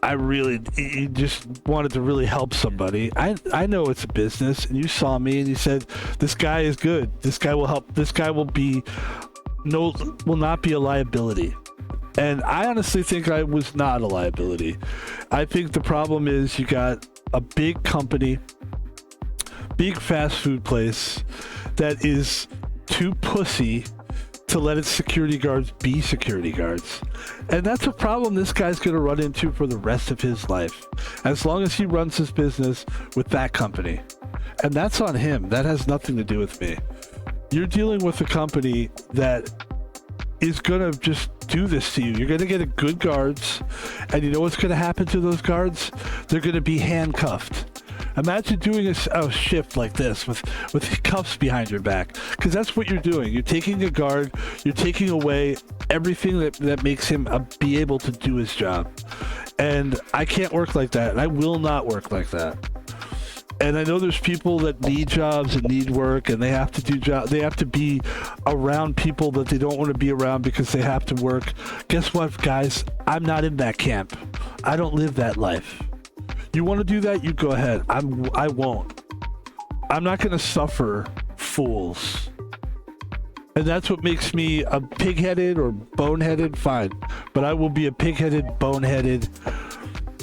you just wanted to really help somebody. I know it's a business, and you saw me and you said, this guy is good. This guy will help. This guy will not be a liability. And I honestly think I was not a liability. I think the problem is you got a big company, big fast food place that is too pussy to let its security guards be security guards. And that's a problem this guy's going to run into for the rest of his life, as long as he runs his business with that company. And that's on him. That has nothing to do with me. You're dealing with a company that is going to just do this to you. You're going to get a good guards, and you know what's going to happen to those guards? They're going to be handcuffed. Imagine doing a shift like this with cuffs behind your back, because that's what you're doing. You're taking a guard, you're taking away everything that makes him be able to do his job. And I can't work like that, and I will not work like that. And I know there's people that need jobs and need work, and they have to do they have to be around people that they don't want to be around because they have to work. Guess what, guys? I'm not in that camp. I don't live that life. You want to do that? You go ahead. I won't. I'm not going to suffer fools. And that's what makes me a pig-headed or boneheaded, fine. But I will be a pig-headed, boneheaded,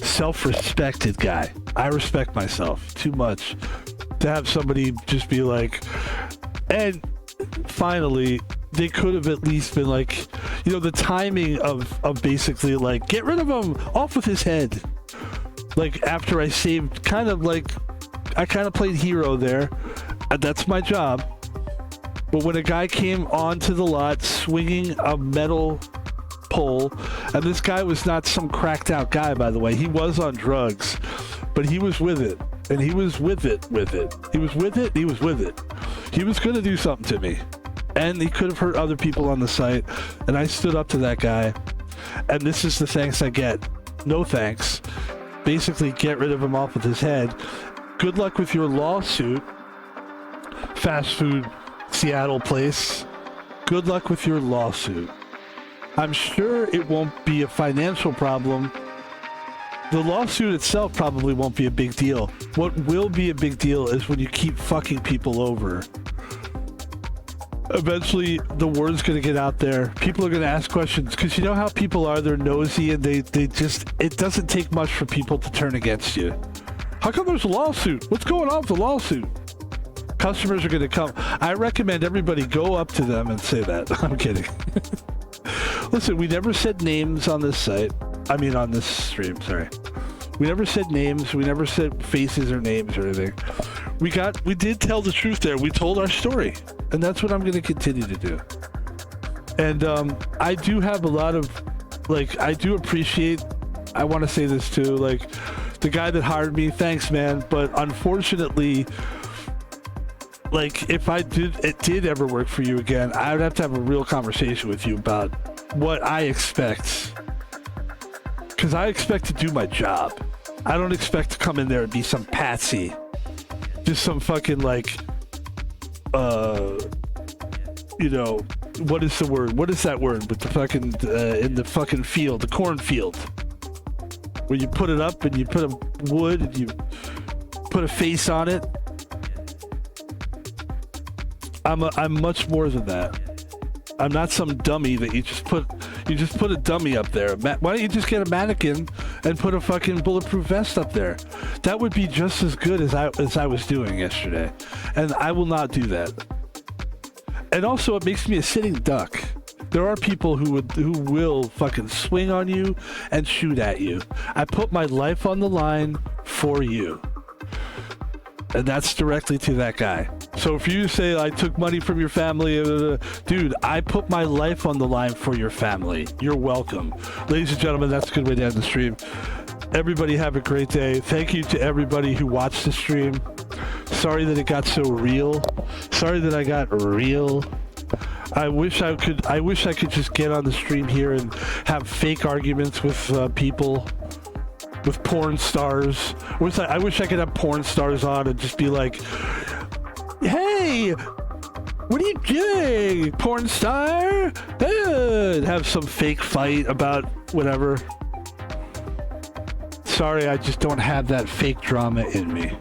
self-respected guy. I respect myself too much to have somebody just be like, and finally, they could have at least been like, you know, the timing of basically like, get rid of him, off with his head. Like after I saved, I kind of played hero there. That's my job. But when a guy came onto the lot swinging a metal pole, and this guy was not some cracked out guy, by the way. He was on drugs, but he was with it, and he was with it. He was with it. He was with it. He was going to do something to me, and he could have hurt other people on the site, and I stood up to that guy, and this is the thanks I get. No thanks. Basically, get rid of him off with his head. Good luck with your lawsuit, fast food Seattle place. Good luck with your lawsuit. I'm sure it won't be a financial problem. The lawsuit itself probably won't be a big deal. What will be a big deal is when you keep fucking people over. Eventually, the word's going to get out there. People are going to ask questions, because you know how people are. They're nosy, and they just, it doesn't take much for people to turn against you. How come there's a lawsuit? What's going on with the lawsuit? Customers are going to come. I recommend everybody go up to them and say that. I'm kidding. Listen, we never said names on this site. I mean, on this stream, sorry. We never said names. We never said faces or names or anything. We did tell the truth there. We told our story. And that's what I'm going to continue to do. And I do have a lot of, like, I do appreciate, I want to say this too, like, the guy that hired me, thanks, man. But unfortunately, like, if it did ever work for you again, I would have to have a real conversation with you about what I expect. Because I expect to do my job. I don't expect to come in there and be some patsy. Just some fucking, like, you know, what is the word? What is that word with the fucking, in the fucking field, the cornfield? Where you put it up and you put a wood and you put a face on it. I'm much more than that. I'm not some dummy that you just put a dummy up there. Why don't you just get a mannequin and put a fucking bulletproof vest up there? That would be just as good as I was doing yesterday. And I will not do that. And also, it makes me a sitting duck. There are people who will fucking swing on you and shoot at you. I put my life on the line for you. And that's directly to that guy. So if you say I took money from your family, dude, I put my life on the line for your family. You're welcome. Ladies and gentlemen, that's a good way to end the stream. Everybody have a great day. Thank you to everybody who watched the stream. Sorry that it got so real. Sorry that I got real. I wish I could just get on the stream here and have fake arguments with people. with porn stars. I wish I could have porn stars on and just be like, hey, what are you doing, porn star? Have some fake fight about whatever. Sorry, I just don't have that fake drama in me.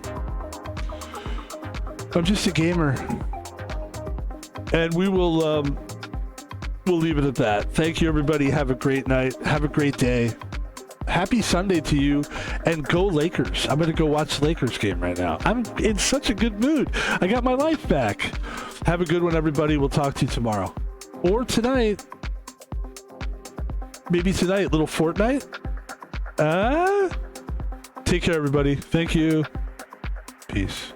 I'm just a gamer. And we'll leave it at that. Thank you, everybody. Have a great night. Have a great day. Happy Sunday to you, and go Lakers. I'm going to go watch the Lakers game right now. I'm in such a good mood. I got my life back. Have a good one, everybody. We'll talk to you tomorrow. Or tonight. Maybe tonight, little Fortnite. Take care, everybody. Thank you. Peace.